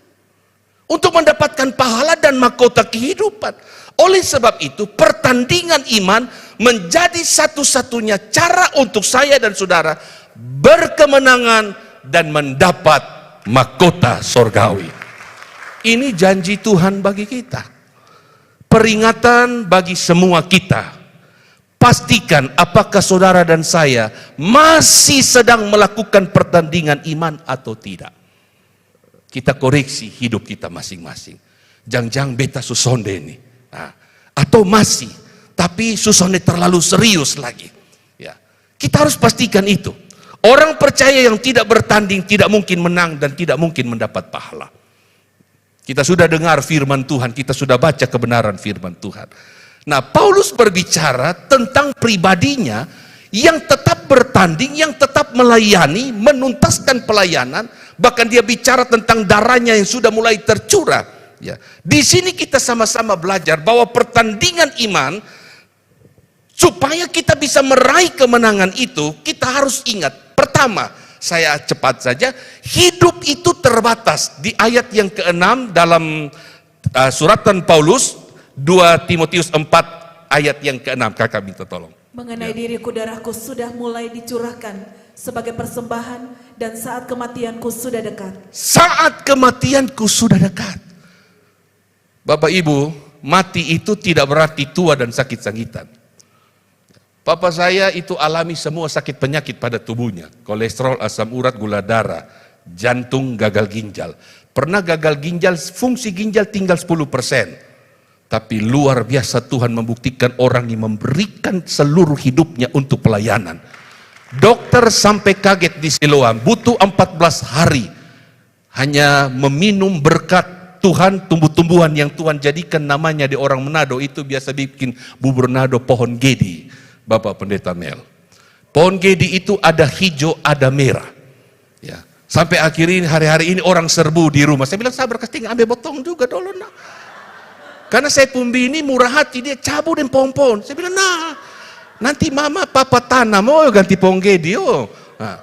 untuk mendapatkan pahala dan mahkota kehidupan. Oleh sebab itu, pertandingan iman menjadi satu-satunya cara untuk saya dan saudara berkemenangan dan mendapat mahkota surgawi. Ini janji Tuhan bagi kita. Peringatan bagi semua kita. pastikan apakah saudara dan saya masih sedang melakukan pertandingan iman atau tidak. Kita koreksi hidup kita masing-masing. Jangan-jangan beta susonde ini. Nah, atau masih, tapi susonde terlalu serius lagi. Ya, kita harus pastikan itu. Orang percaya yang tidak bertanding tidak mungkin menang dan tidak mungkin mendapat pahala. Kita sudah dengar firman Tuhan, kita sudah baca kebenaran firman Tuhan. Nah, Paulus berbicara tentang pribadinya yang tetap bertanding, yang tetap melayani, menuntaskan pelayanan. Bahkan dia bicara tentang darahnya yang sudah mulai tercurah. Ya. Di sini kita sama-sama belajar bahwa pertandingan iman, supaya kita bisa meraih kemenangan itu, kita harus ingat. Pertama, saya cepat saja, hidup itu terbatas. Di ayat yang ke-6 dalam suratan Paulus, 2 Timotius 4 ayat yang ke-6, kakak minta tolong. Mengenai diriku, darahku sudah mulai dicurahkan sebagai persembahan dan saat kematianku sudah dekat. Saat kematianku sudah dekat. Bapak Ibu, mati itu tidak berarti tua dan sakit-sakitan. Papa saya itu alami semua sakit penyakit pada tubuhnya. Kolesterol, asam urat, gula darah, jantung, gagal ginjal. Pernah gagal ginjal, fungsi ginjal tinggal 10%. Tapi luar biasa Tuhan membuktikan orang yang memberikan seluruh hidupnya untuk pelayanan. Dokter sampai kaget di Siloam, butuh 14 hari. Hanya meminum berkat Tuhan, tumbuh-tumbuhan yang Tuhan jadikan namanya di orang Manado. Itu biasa bikin bubur nado pohon gedi. Bapak Pendeta Mel, pohon gedi itu ada hijau, ada merah. Ya, sampai akhirnya hari-hari ini orang serbu di rumah. Saya bilang sabar kasting, ambil botong juga dulu nak. Karena saya pumbi ini murah hati, dia cabutin pohon-pohon. Saya bilang nah, nanti mama papa tanam, oh ganti pohon gedi. Oh. Nah,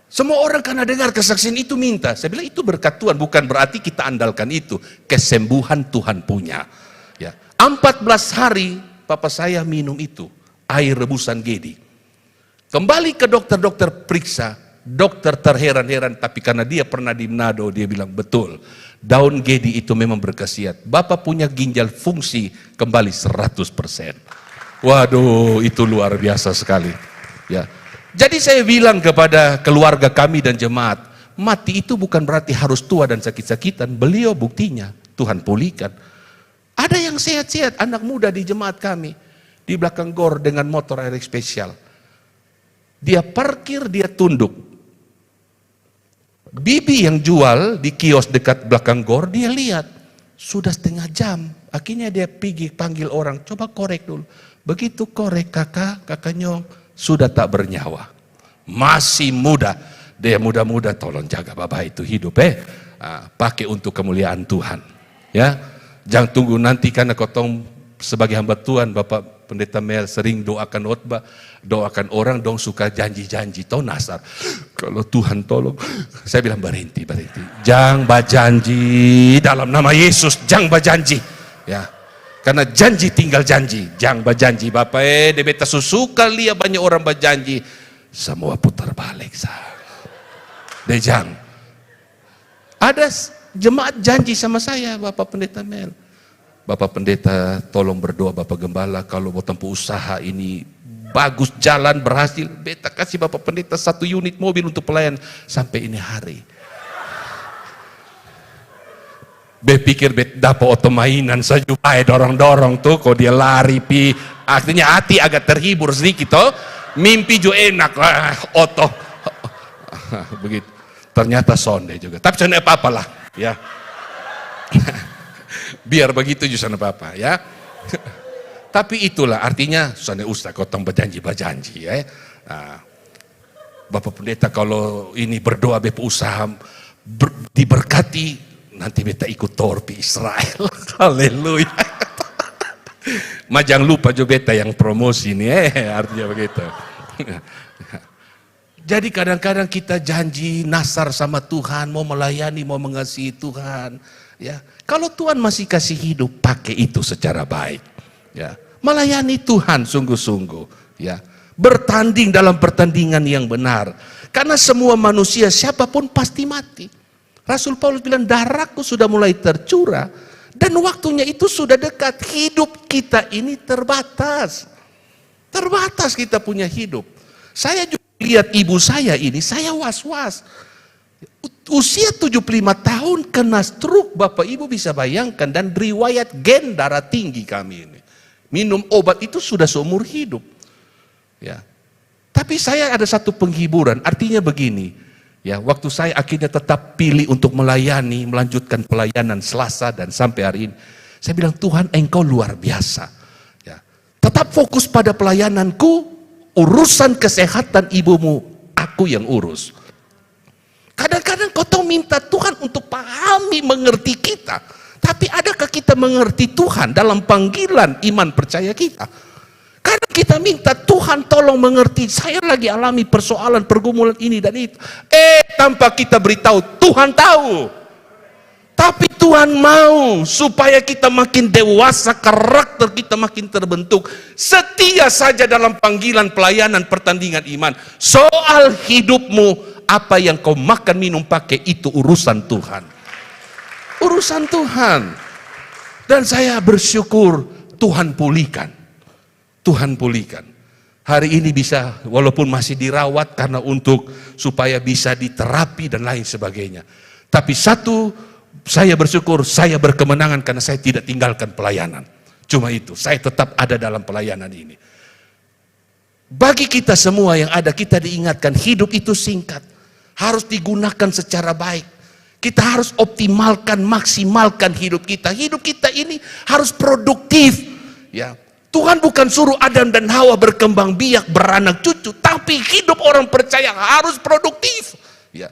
semua orang karena dengar kesaksian itu minta. Saya bilang itu berkat Tuhan, bukan berarti kita andalkan itu. Kesembuhan Tuhan punya. Ya, 14 hari papa saya minum itu. Air rebusan gedi. Kembali ke dokter-dokter periksa, dokter terheran-heran, tapi karena dia pernah di Manado, dia bilang betul, daun gedi itu memang berkhasiat. Bapak punya ginjal fungsi kembali 100%. Waduh, itu luar biasa sekali. Ya. Jadi saya bilang kepada keluarga kami dan jemaat, mati itu bukan berarti harus tua dan sakit-sakitan. Beliau buktinya, Tuhan pulihkan. Ada yang sehat-sehat, anak muda di jemaat kami. Di belakang gor dengan motor air spesial. Dia parkir, dia tunduk. Bibi yang jual di kios dekat belakang gor, dia lihat. Sudah setengah jam. Akhirnya dia pergi panggil orang, coba korek dulu. Begitu korek kakak nyong, sudah tak bernyawa. Masih muda. Dia muda-muda, tolong jaga bapak itu hidup. Pakai untuk kemuliaan Tuhan. Ya, jangan tunggu nanti karena kotong sebagai hamba Tuhan, Bapak Pendeta Mel sering doakan khotbah, doakan orang dong suka janji-janji, tahu nasar. Kalau Tuhan tolong, saya bilang berhenti. Jangan berjanji dalam nama Yesus, jangan berjanji. Ya, karena janji tinggal janji, jangan berjanji. Bapak dia beta suka lihat banyak orang berjanji, semua putar balik sah. Dejang. Ada jemaat janji sama saya, Bapak Pendeta Mel. Bapak Pendeta tolong berdoa Bapak Gembala kalau mau tempuh usaha ini bagus, jalan, berhasil, beta kasih Bapak Pendeta 1 unit mobil untuk pelayan sampai ini hari. Berpikir dapat oto mainan saja, dorong-dorong tuh, kok dia lari pi, akhirnya hati agak terhibur sedikit toh, mimpi juga enak, oto, begitu. Ternyata sonde juga, tapi sonde apa-apa lah, ya. Biar begitu juga sana apa ya. Tapi itulah artinya sana ustaz kotong berjanji ya. Nah, Bapak Pendeta kalau ini berdoa bep usaha diberkati, nanti beta ikut torpi Israel. Haleluya. Jangan lupa juga beta yang promosi nih, artinya begitu. Jadi kadang-kadang kita janji nasar sama Tuhan, mau melayani, mau mengasihi Tuhan. Ya, kalau Tuhan masih kasih hidup, pakai itu secara baik. Ya, melayani Tuhan sungguh-sungguh. Ya, bertanding dalam pertandingan yang benar. Karena semua manusia siapapun pasti mati. Rasul Paulus bilang darahku sudah mulai tercurah dan waktunya itu sudah dekat. Hidup kita ini terbatas. Terbatas kita punya hidup. Saya juga lihat ibu saya ini, saya was-was. Usia 75 tahun kena stroke, Bapak Ibu bisa bayangkan, dan riwayat gen darah tinggi kami ini. Minum obat itu sudah seumur hidup. Ya. Tapi saya ada satu penghiburan, artinya begini. Ya, waktu saya akhirnya tetap pilih untuk melayani, melanjutkan pelayanan Selasa dan sampai hari ini. Saya bilang, Tuhan Engkau luar biasa. Ya. Tetap fokus pada pelayananku, urusan kesehatan ibumu, aku yang urus. Kadang-kadang kau tahu minta Tuhan untuk pahami, mengerti kita. Tapi adakah kita mengerti Tuhan dalam panggilan iman percaya kita? Kadang kita minta Tuhan tolong mengerti, saya lagi alami persoalan, pergumulan ini dan itu. Tanpa kita beritahu, Tuhan tahu. Tapi Tuhan mau supaya kita makin dewasa, karakter kita makin terbentuk. Setia saja dalam panggilan pelayanan pertandingan iman. Soal hidupmu, apa yang kau makan, minum, pakai, itu urusan Tuhan. Urusan Tuhan. Dan saya bersyukur Tuhan pulihkan. Tuhan pulihkan. Hari ini bisa, walaupun masih dirawat karena untuk supaya bisa diterapi dan lain sebagainya. Tapi satu, saya bersyukur, saya berkemenangan karena saya tidak tinggalkan pelayanan. Cuma itu, saya tetap ada dalam pelayanan ini. Bagi kita semua yang ada, kita diingatkan hidup itu singkat. Harus digunakan secara baik. Kita harus optimalkan, maksimalkan hidup kita. Hidup kita ini harus produktif. Ya. Tuhan bukan suruh Adam dan Hawa berkembang biak, beranak cucu, tapi hidup orang percaya harus produktif. Ya.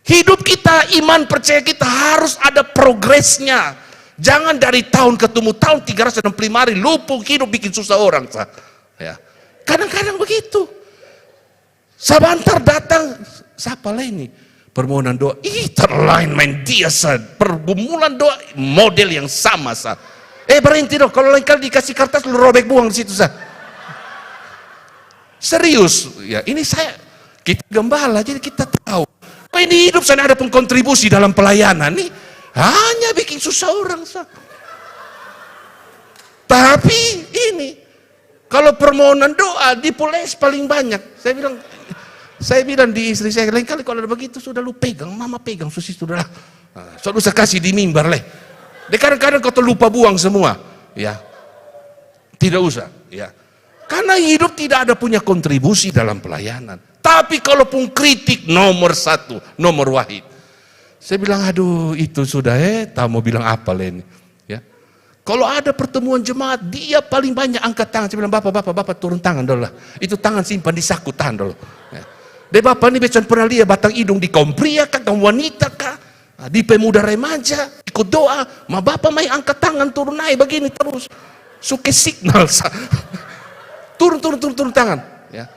Hidup kita, iman percaya kita harus ada progresnya. Jangan dari tahun ketemu tahun 365 hari lupuk hidup bikin susah orang. Ya. Kadang-kadang begitu. Sebentar datang, siapa lah ini? Permohonan doa, terlain main dia pergumulan doa model yang sama berhenti dong, kalau lain kali dikasih kertas lu robek buang di situ serius ya. Ini kita gembala, jadi kita tahu ini hidup saya ada pengkontribusi dalam pelayanan nih, hanya bikin susah orang tapi ini kalau permohonan doa di Pules paling banyak. Saya bilang di istri saya, lain kali kalau ada begitu sudah lu pegang, mama pegang susi sudah lah. Sudah usah kasih di mimbar leh. Kadang-kadang kau lupa buang semua, ya. Tidak usah, ya. Karena hidup tidak ada punya kontribusi dalam pelayanan. Tapi kalaupun kritik nomor satu, nomor wahid. Saya bilang, aduh itu sudah tahu mau bilang apa Len, ya. Kalau ada pertemuan jemaat, dia paling banyak angkat tangan. Saya bilang, bapak turun tangan dulu lah. Itu tangan simpan di saku, tahan dulu. Ya. Deh bapak ini becan pernah lihat batang hidung di kaum pria kah, kaum wanita kah, di pemuda remaja, ikut doa, bapak main angkat tangan turun naik begini terus, suke signal turun tangan, ya.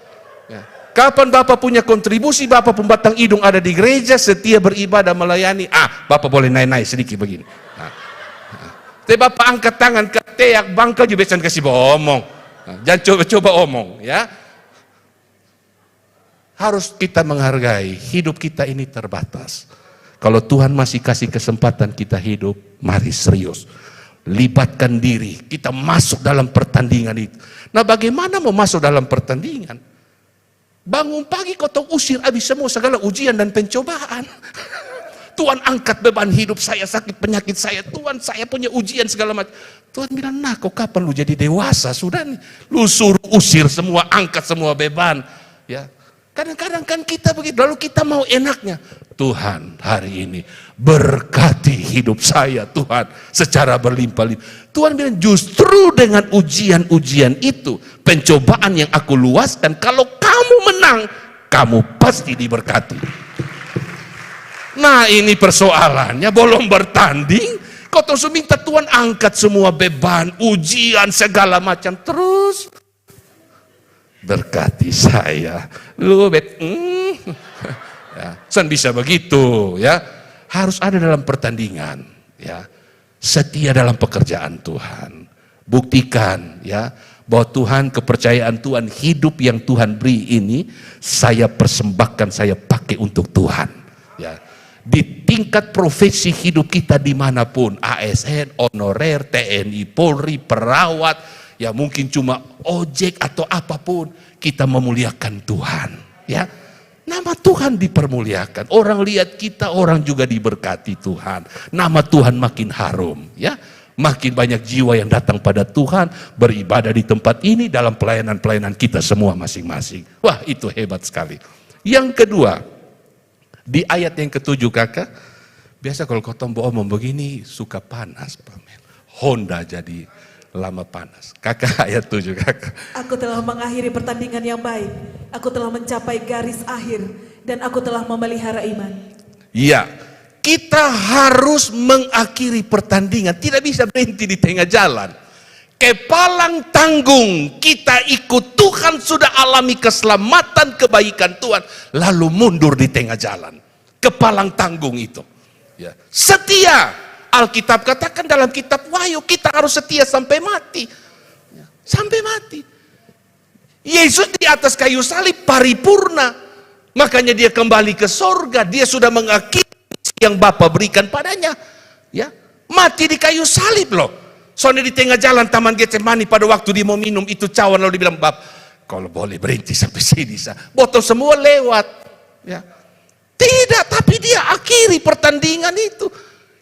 Ya. Kapan bapak punya kontribusi, bapak pun batang hidung ada di gereja, setia beribadah melayani, bapak boleh naik sedikit begini. Tapi bapak angkat tangan ke teak bangka juga becan kasih omong, jangan coba omong, ya. Harus kita menghargai, hidup kita ini terbatas. Kalau Tuhan masih kasih kesempatan kita hidup, mari serius. Libatkan diri, kita masuk dalam pertandingan itu. Nah bagaimana mau masuk dalam pertandingan? Bangun pagi kau tahu usir habis semua segala ujian dan pencobaan. Tuhan angkat beban hidup saya, sakit penyakit saya. Tuhan saya punya ujian segala macam. Tuhan bilang, nah kau kapan lu jadi dewasa? Sudah nih, lu suruh usir semua, angkat semua beban. Ya. Kadang-kadang kan kita begitu, lalu kita mau enaknya. Tuhan hari ini berkati hidup saya Tuhan secara berlimpah-limpah. Tuhan bilang justru dengan ujian-ujian itu, pencobaan yang aku luaskan, kalau kamu menang, kamu pasti diberkati. Nah ini persoalannya, belum bertanding, kau terus minta Tuhan angkat semua beban, ujian segala macam, terus berkati saya, lu ya, bisa begitu, ya. Harus ada dalam pertandingan, ya. Setia dalam pekerjaan Tuhan. Buktikan, ya, bahwa Tuhan, kepercayaan Tuhan, hidup yang Tuhan beri ini saya persembahkan, saya pakai untuk Tuhan, ya. Di tingkat profesi hidup kita dimanapun, ASN, honorer, TNI, Polri, perawat, ya mungkin cuma ojek atau apapun, kita memuliakan Tuhan, ya. Nama Tuhan dipermuliakan. Orang lihat kita, orang juga diberkati Tuhan. Nama Tuhan makin harum, ya. Makin banyak jiwa yang datang pada Tuhan, beribadah di tempat ini dalam pelayanan-pelayanan kita semua masing-masing. Wah, itu hebat sekali. Yang kedua, di ayat yang ketujuh, kakak, biasa kalau kau omong begini suka panas, Pamel. Honda jadi lama panas. Kakak ayat 7, kakak. Aku telah mengakhiri pertandingan yang baik. Aku telah mencapai garis akhir dan aku telah memelihara iman. Iya, kita harus mengakhiri pertandingan. Tidak bisa berhenti di tengah jalan. Kepalang tanggung, kita ikut Tuhan, sudah alami keselamatan, kebaikan Tuhan, lalu mundur di tengah jalan. Kepalang tanggung itu. Ya. Setia. Alkitab katakan dalam kitab Wahyu, kita harus setia sampai mati. Sampai mati. Yesus di atas kayu salib paripurna. Makanya dia kembali ke sorga. Dia sudah mengakhiri yang Bapa berikan padanya. Ya, mati di kayu salib loh. Soalnya di tengah jalan Taman Getsemani pada waktu dia mau minum itu cawan, lalu dia bilang, Bap, kalau boleh berhenti sampai sini. Botol semua lewat. Ya. Tidak, tapi dia akhiri pertandingan itu.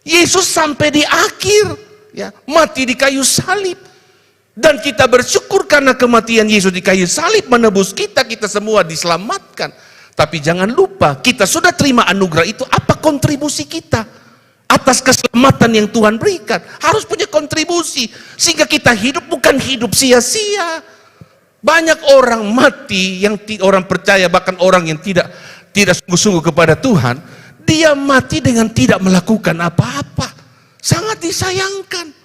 Yesus sampai di akhir, ya, mati di kayu salib. Dan kita bersyukur karena kematian Yesus di kayu salib menebus kita, kita semua diselamatkan. Tapi jangan lupa, kita sudah terima anugerah itu, apa kontribusi kita atas keselamatan yang Tuhan berikan? Harus punya kontribusi, sehingga kita hidup bukan hidup sia-sia. Banyak orang mati, yang orang percaya, bahkan orang yang tidak sungguh-sungguh kepada Tuhan, dia mati dengan tidak melakukan apa-apa. Sangat disayangkan.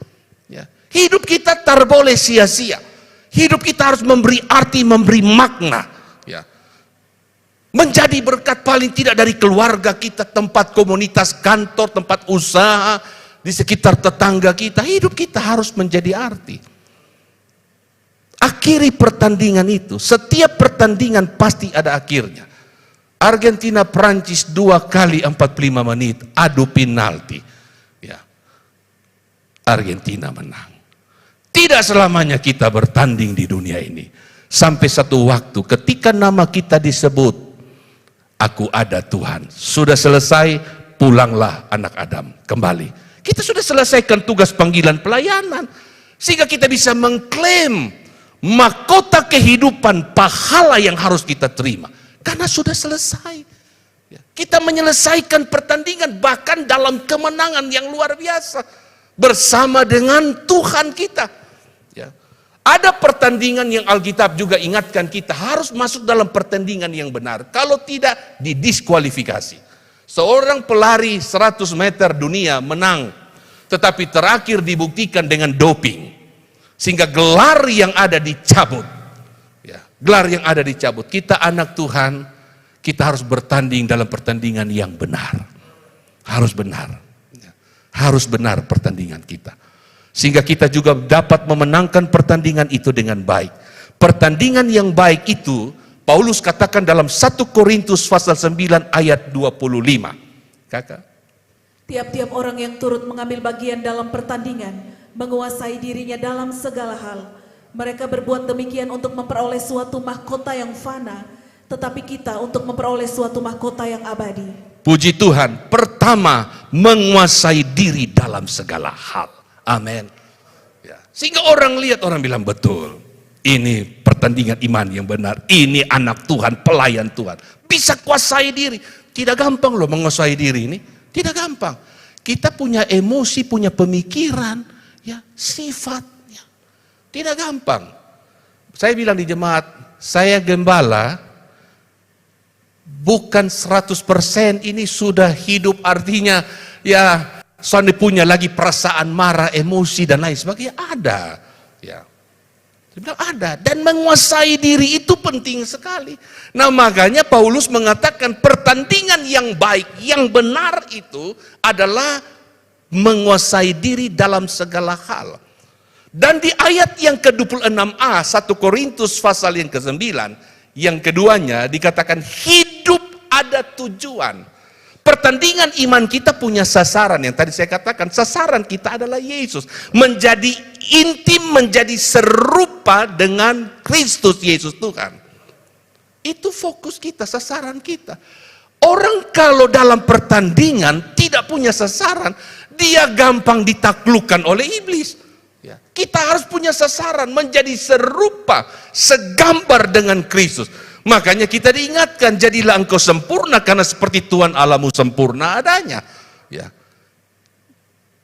Ya. Hidup kita tak boleh sia-sia. Hidup kita harus memberi arti, memberi makna. Ya. Menjadi berkat paling tidak dari keluarga kita, tempat komunitas, kantor, tempat usaha, di sekitar tetangga kita. Hidup kita harus menjadi arti. Akhiri pertandingan itu. Setiap pertandingan pasti ada akhirnya. Argentina Prancis 2 kali 45 menit adu penalti. Ya. Argentina menang. Tidak selamanya kita bertanding di dunia ini. Sampai satu waktu ketika nama kita disebut, aku ada Tuhan. Sudah selesai, pulanglah anak Adam kembali. Kita sudah selesaikan tugas panggilan pelayanan. Sehingga kita bisa mengklaim mahkota kehidupan, pahala yang harus kita terima. Karena sudah selesai. Kita menyelesaikan pertandingan bahkan dalam kemenangan yang luar biasa. Bersama dengan Tuhan kita. Ya. Ada pertandingan yang Alkitab juga ingatkan kita harus masuk dalam pertandingan yang benar. Kalau tidak, didiskualifikasi. Seorang pelari 100 meter dunia menang. Tetapi terakhir dibuktikan dengan doping. Sehingga gelar yang ada dicabut. Gelar yang ada dicabut. Kita anak Tuhan, kita harus bertanding dalam pertandingan yang benar. Harus benar. Harus benar pertandingan kita. Sehingga kita juga dapat memenangkan pertandingan itu dengan baik. Pertandingan yang baik itu, Paulus katakan dalam 1 Korintus pasal 9 ayat 25. Kakak. Tiap-tiap orang yang turut mengambil bagian dalam pertandingan, menguasai dirinya dalam segala hal. Mereka berbuat demikian untuk memperoleh suatu mahkota yang fana, tetapi kita untuk memperoleh suatu mahkota yang abadi. Puji Tuhan, pertama menguasai diri dalam segala hal. Amin. Ya. Sehingga orang lihat, orang bilang betul. Ini pertandingan iman yang benar. Ini anak Tuhan, pelayan Tuhan. Bisa kuasai diri. Tidak gampang loh menguasai diri ini. Tidak gampang. Kita punya emosi, punya pemikiran, ya, sifat. Tidak gampang. Saya bilang di jemaat, saya gembala, bukan 100% ini sudah hidup, artinya ya soalnya punya lagi perasaan marah, emosi dan lain sebagainya. Ada. Ya. Saya bilang ada. Dan menguasai diri itu penting sekali. Nah makanya Paulus mengatakan pertandingan yang baik, yang benar itu adalah menguasai diri dalam segala hal. Dan di ayat yang ke-26a 1 Korintus pasal yang ke-9, yang keduanya dikatakan hidup ada tujuan. Pertandingan iman kita punya sasaran. Yang tadi saya katakan, sasaran kita adalah Yesus. Menjadi intim, menjadi serupa dengan Kristus Yesus Tuhan. Itu fokus kita, sasaran kita. Orang kalau dalam pertandingan tidak punya sasaran, dia gampang ditaklukkan oleh iblis. Ya. Kita harus punya sasaran, menjadi serupa, segambar dengan Kristus. Makanya kita diingatkan, jadilah engkau sempurna karena seperti Tuhan Allahmu sempurna adanya. Ya.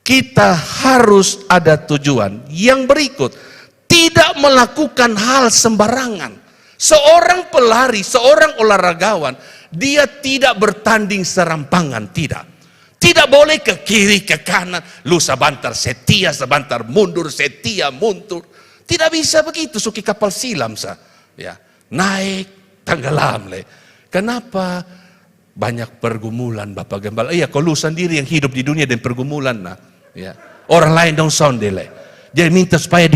Kita harus ada tujuan. Yang berikut, tidak melakukan hal sembarangan. Seorang pelari, seorang olahragawan, dia tidak bertanding serampangan, tidak. Tidak boleh ke kiri, ke kanan, lu sebentar setia, sebentar mundur, setia, mundur. Tidak bisa begitu, suki kapal silam sa. Ya. Naik, tenggelam le. Kenapa? Banyak pergumulan Bapak Gembala. Iya, kalau lu sendiri yang hidup di dunia dan pergumulan nah. Ya. Orang lain dong sound le. Jadi minta supaya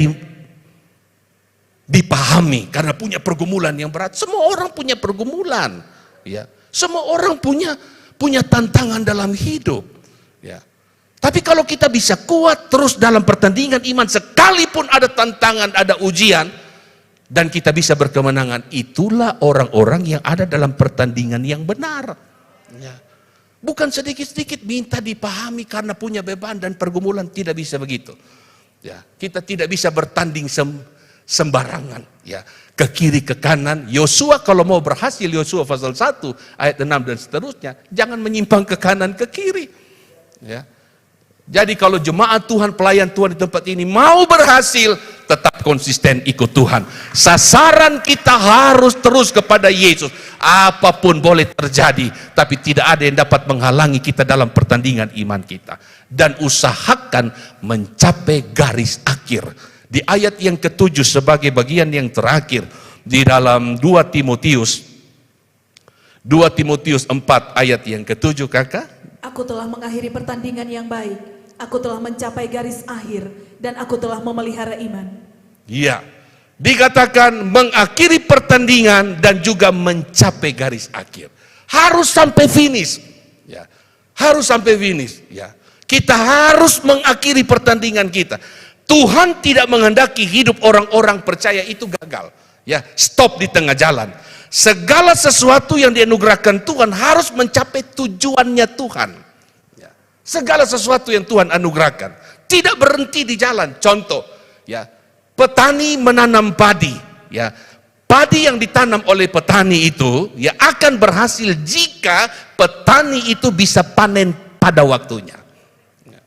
dipahami karena punya pergumulan yang berat. Semua orang punya pergumulan. Ya. Semua orang punya tantangan dalam hidup. Ya. Tapi kalau kita bisa kuat terus dalam pertandingan iman, sekalipun ada tantangan, ada ujian, dan kita bisa berkemenangan, itulah orang-orang yang ada dalam pertandingan yang benar. Ya. Bukan sedikit-sedikit minta dipahami karena punya beban dan pergumulan, tidak bisa begitu. Ya. Kita tidak bisa bertanding sembarangan. Ya. Ke kiri, ke kanan. Yosua kalau mau berhasil, Yosua pasal 1 ayat 6 dan seterusnya, jangan menyimpang ke kanan, ke kiri. Ya. Jadi kalau jemaat Tuhan, pelayan Tuhan di tempat ini mau berhasil, tetap konsisten ikut Tuhan. Sasaran kita harus terus kepada Yesus. Apapun boleh terjadi, tapi tidak ada yang dapat menghalangi kita dalam pertandingan iman kita. Dan usahakan mencapai garis akhir. Di ayat yang ke-7 sebagai bagian yang terakhir di dalam 2 Timotius 4 ayat yang ke-7 kakak. Aku telah mengakhiri pertandingan yang baik, aku telah mencapai garis akhir, dan aku telah memelihara iman. Iya, dikatakan mengakhiri pertandingan dan juga mencapai garis akhir. Harus sampai finish. Ya, harus sampai finish. Ya, kita harus mengakhiri pertandingan kita. Tuhan tidak menghendaki hidup orang-orang percaya itu gagal. Ya, stop di tengah jalan. Segala sesuatu yang dianugerahkan Tuhan harus mencapai tujuannya Tuhan. Ya, segala sesuatu yang Tuhan anugerahkan tidak berhenti di jalan. Contoh, ya, petani menanam padi. Ya, padi yang ditanam oleh petani itu ya akan berhasil jika petani itu bisa panen pada waktunya. Ya.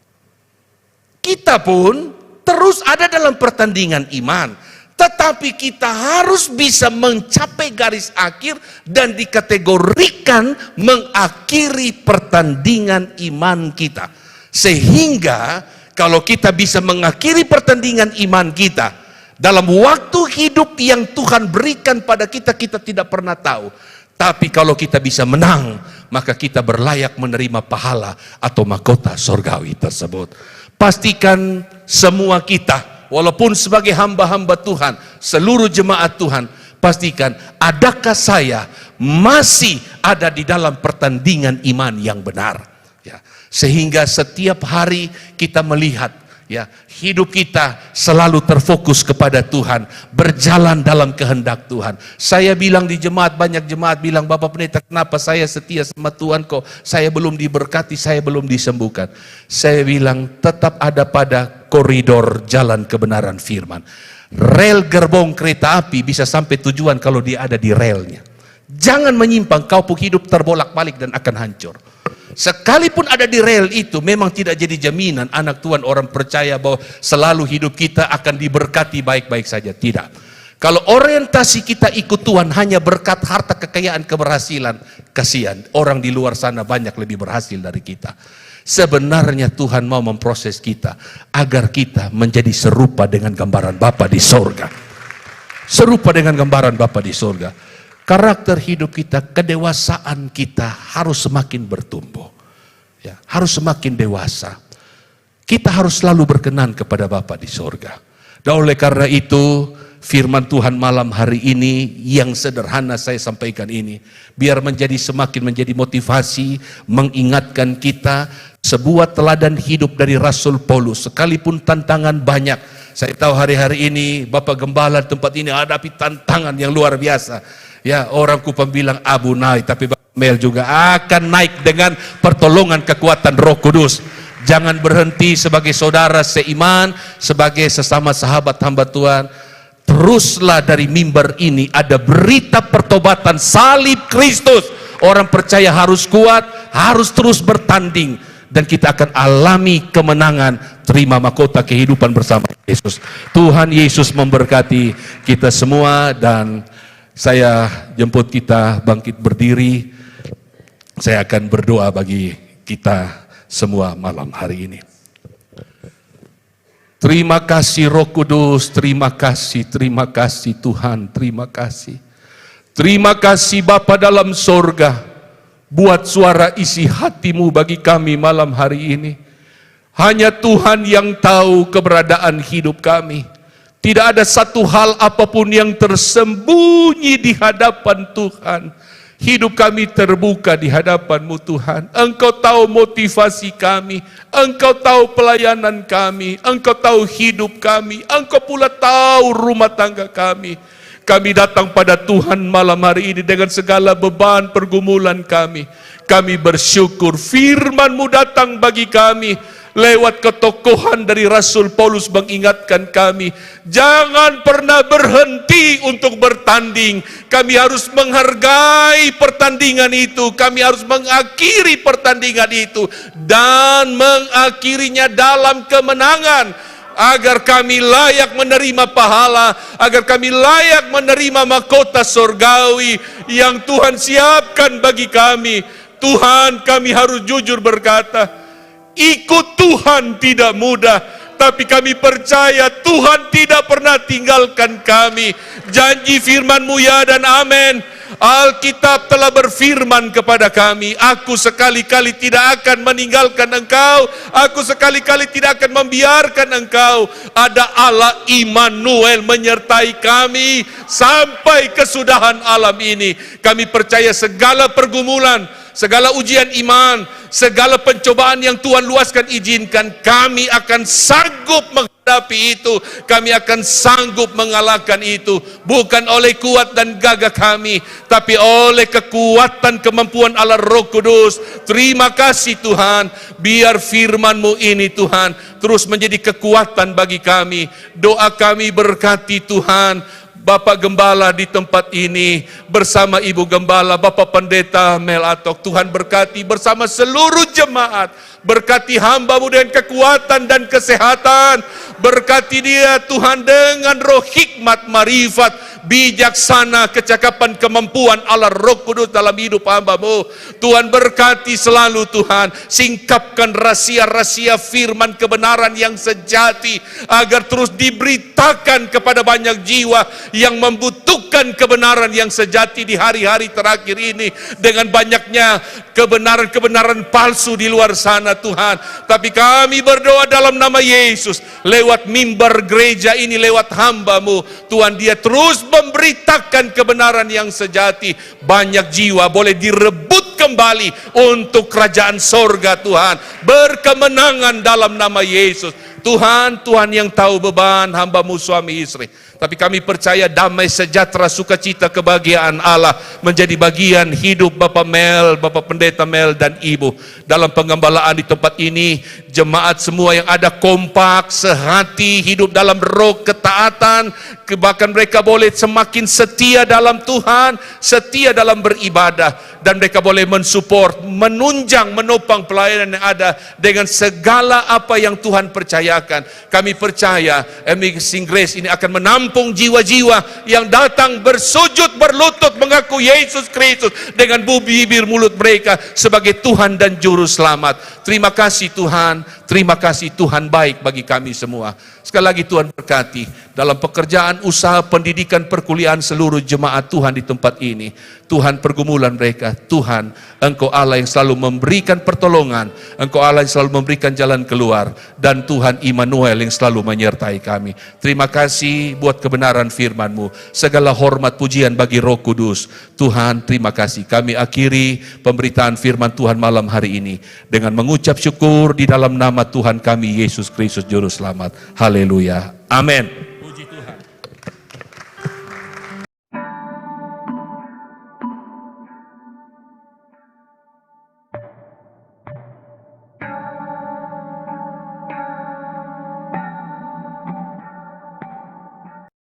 Kita pun terus ada dalam pertandingan iman, tetapi kita harus bisa mencapai garis akhir dan dikategorikan mengakhiri pertandingan iman kita. Sehingga kalau kita bisa mengakhiri pertandingan iman kita dalam waktu hidup yang Tuhan berikan pada kita, kita tidak pernah tahu. Tapi kalau kita bisa menang, maka kita berlayak menerima pahala atau mahkota surgawi tersebut. Pastikan semua kita, walaupun sebagai hamba-hamba Tuhan, seluruh jemaat Tuhan, pastikan adakah saya masih ada di dalam pertandingan iman yang benar. Ya, sehingga setiap hari kita melihat, ya, hidup kita selalu terfokus kepada Tuhan, berjalan dalam kehendak Tuhan. Saya bilang di jemaat, banyak jemaat bilang, Bapak Pendeta, kenapa saya setia sama Tuhan kok saya belum diberkati, saya belum disembuhkan. Saya bilang, tetap ada pada koridor jalan kebenaran firman. Rel gerbong kereta api bisa sampai tujuan kalau dia ada di relnya. Jangan menyimpang, kau pun hidup terbolak-balik dan akan hancur. Sekalipun ada di rel itu, memang tidak jadi jaminan anak Tuhan orang percaya bahwa selalu hidup kita akan diberkati baik-baik saja. Tidak. Kalau orientasi kita ikut Tuhan hanya berkat harta, kekayaan, keberhasilan, kasihan. Orang di luar sana banyak lebih berhasil dari kita. Sebenarnya Tuhan mau memproses kita agar kita menjadi serupa dengan gambaran Bapa di sorga. Serupa dengan gambaran Bapa di sorga. Karakter hidup kita, kedewasaan kita harus semakin bertumbuh. Ya, harus semakin dewasa. Kita harus selalu berkenan kepada Bapa di sorga. Dan oleh karena itu, firman Tuhan malam hari ini yang sederhana saya sampaikan ini, biar semakin menjadi motivasi, mengingatkan kita sebuah teladan hidup dari Rasul Paulus. Sekalipun tantangan banyak, saya tahu hari-hari ini Bapak Gembala tempat ini hadapi tantangan yang luar biasa. Ya, orang Kupang bilang Abu naik, tapi Bapak Mel juga akan naik dengan pertolongan kekuatan Roh Kudus. Jangan berhenti sebagai saudara seiman, sebagai sesama sahabat hamba Tuhan. Teruslah dari mimbar ini ada berita pertobatan salib Kristus. Orang percaya harus kuat, harus terus bertanding, dan kita akan alami kemenangan, terima mahkota kehidupan bersama Yesus. Tuhan Yesus memberkati kita semua, dan saya jemput kita bangkit berdiri. Saya akan berdoa bagi kita semua malam hari ini. Terima kasih Roh Kudus, terima kasih Tuhan, terima kasih. Terima kasih Bapa dalam sorga, buat suara isi hatimu bagi kami malam hari ini. Hanya Tuhan yang tahu keberadaan hidup kami. Tidak ada satu hal apapun yang tersembunyi di hadapan Tuhan. Hidup kami terbuka di hadapan-Mu Tuhan. Engkau tahu motivasi kami, Engkau tahu pelayanan kami, Engkau tahu hidup kami, Engkau pula tahu rumah tangga kami. Kami datang pada Tuhan malam hari ini dengan segala beban pergumulan kami. Kami bersyukur firman-Mu datang bagi kami. Lewat ketokohan dari Rasul Paulus mengingatkan kami, jangan pernah berhenti untuk bertanding. Kami harus menghargai pertandingan itu. Kami harus mengakhiri pertandingan itu dan mengakhirinya dalam kemenangan, agar kami layak menerima pahala, agar kami layak menerima mahkota surgawi yang Tuhan siapkan bagi kami. Tuhan, kami harus jujur berkata, ikut Tuhan tidak mudah, tapi kami percaya Tuhan tidak pernah tinggalkan kami. Janji firman-Mu ya dan amin. Alkitab telah berfirman kepada kami, aku sekali-kali tidak akan meninggalkan engkau, aku sekali-kali tidak akan membiarkan engkau. Ada Allah Immanuel menyertai kami sampai kesudahan alam ini. Kami percaya segala pergumulan, segala ujian iman, segala pencobaan yang Tuhan luaskan izinkan, kami akan sanggup menghadapi itu. Kami akan sanggup mengalahkan itu. Bukan oleh kuat dan gagah kami, tapi oleh kekuatan kemampuan Allah Roh Kudus. Terima kasih Tuhan. Biar firman-Mu ini Tuhan terus menjadi kekuatan bagi kami. Doa kami berkati Tuhan Bapak Gembala di tempat ini, bersama Ibu Gembala, Bapak Pendeta Mel Atok. Tuhan berkati bersama seluruh jemaat. Berkati hamba-Mu dengan kekuatan dan kesehatan. Berkati dia Tuhan dengan roh hikmat, marifat, bijaksana, kecakapan, kemampuan Allah Roh Kudus dalam hidup hamba-Mu. Tuhan berkati selalu Tuhan. Singkapkan rahasia-rahasia firman kebenaran yang sejati, agar terus diberitakan kepada banyak jiwa yang membutuhkan kebenaran yang sejati di hari-hari terakhir ini. Dengan banyaknya kebenaran-kebenaran palsu di luar sana Tuhan. Tapi kami berdoa dalam nama Yesus, lewat mimbar gereja ini, lewat hamba-Mu Tuhan, dia terus memberitakan kebenaran yang sejati. Banyak jiwa boleh direbut kembali untuk kerajaan sorga Tuhan. Berkemenangan dalam nama Yesus. Tuhan, Tuhan yang tahu beban hamba-Mu suami istri. Tapi kami percaya damai sejahtera, sukacita, kebahagiaan Allah menjadi bagian hidup Bapak Mel, Bapak Pendeta Mel dan Ibu. Dalam pengembalaan di tempat ini, jemaat semua yang ada kompak, sehati, hidup dalam roh ketaatan. Bahkan mereka boleh semakin setia dalam Tuhan, setia dalam beribadah. Dan mereka boleh mensupport, menunjang, menopang pelayanan yang ada dengan segala apa yang Tuhan percayakan. Kami percaya Amazing Grace ini akan menampung jiwa-jiwa yang datang bersujud, berlutut, mengaku Yesus Kristus dengan bibir mulut mereka sebagai Tuhan dan Juru Selamat. Terima kasih Tuhan. Terima kasih Tuhan baik bagi kami semua. Sekali lagi Tuhan berkati dalam pekerjaan, usaha, pendidikan, perkuliahan seluruh jemaat Tuhan di tempat ini. Tuhan pergumulan mereka. Tuhan, Engkau Allah yang selalu memberikan pertolongan. Engkau Allah yang selalu memberikan jalan keluar. Dan Tuhan Immanuel yang selalu menyertai kami. Terima kasih buat kebenaran firman-Mu. Segala hormat pujian bagi Roh Kudus. Tuhan, terima kasih. Kami akhiri pemberitaan firman Tuhan malam hari ini dengan mengucap syukur di dalam nama Tuhan kami Yesus Kristus Juru Selamat. Haleluya. Amin.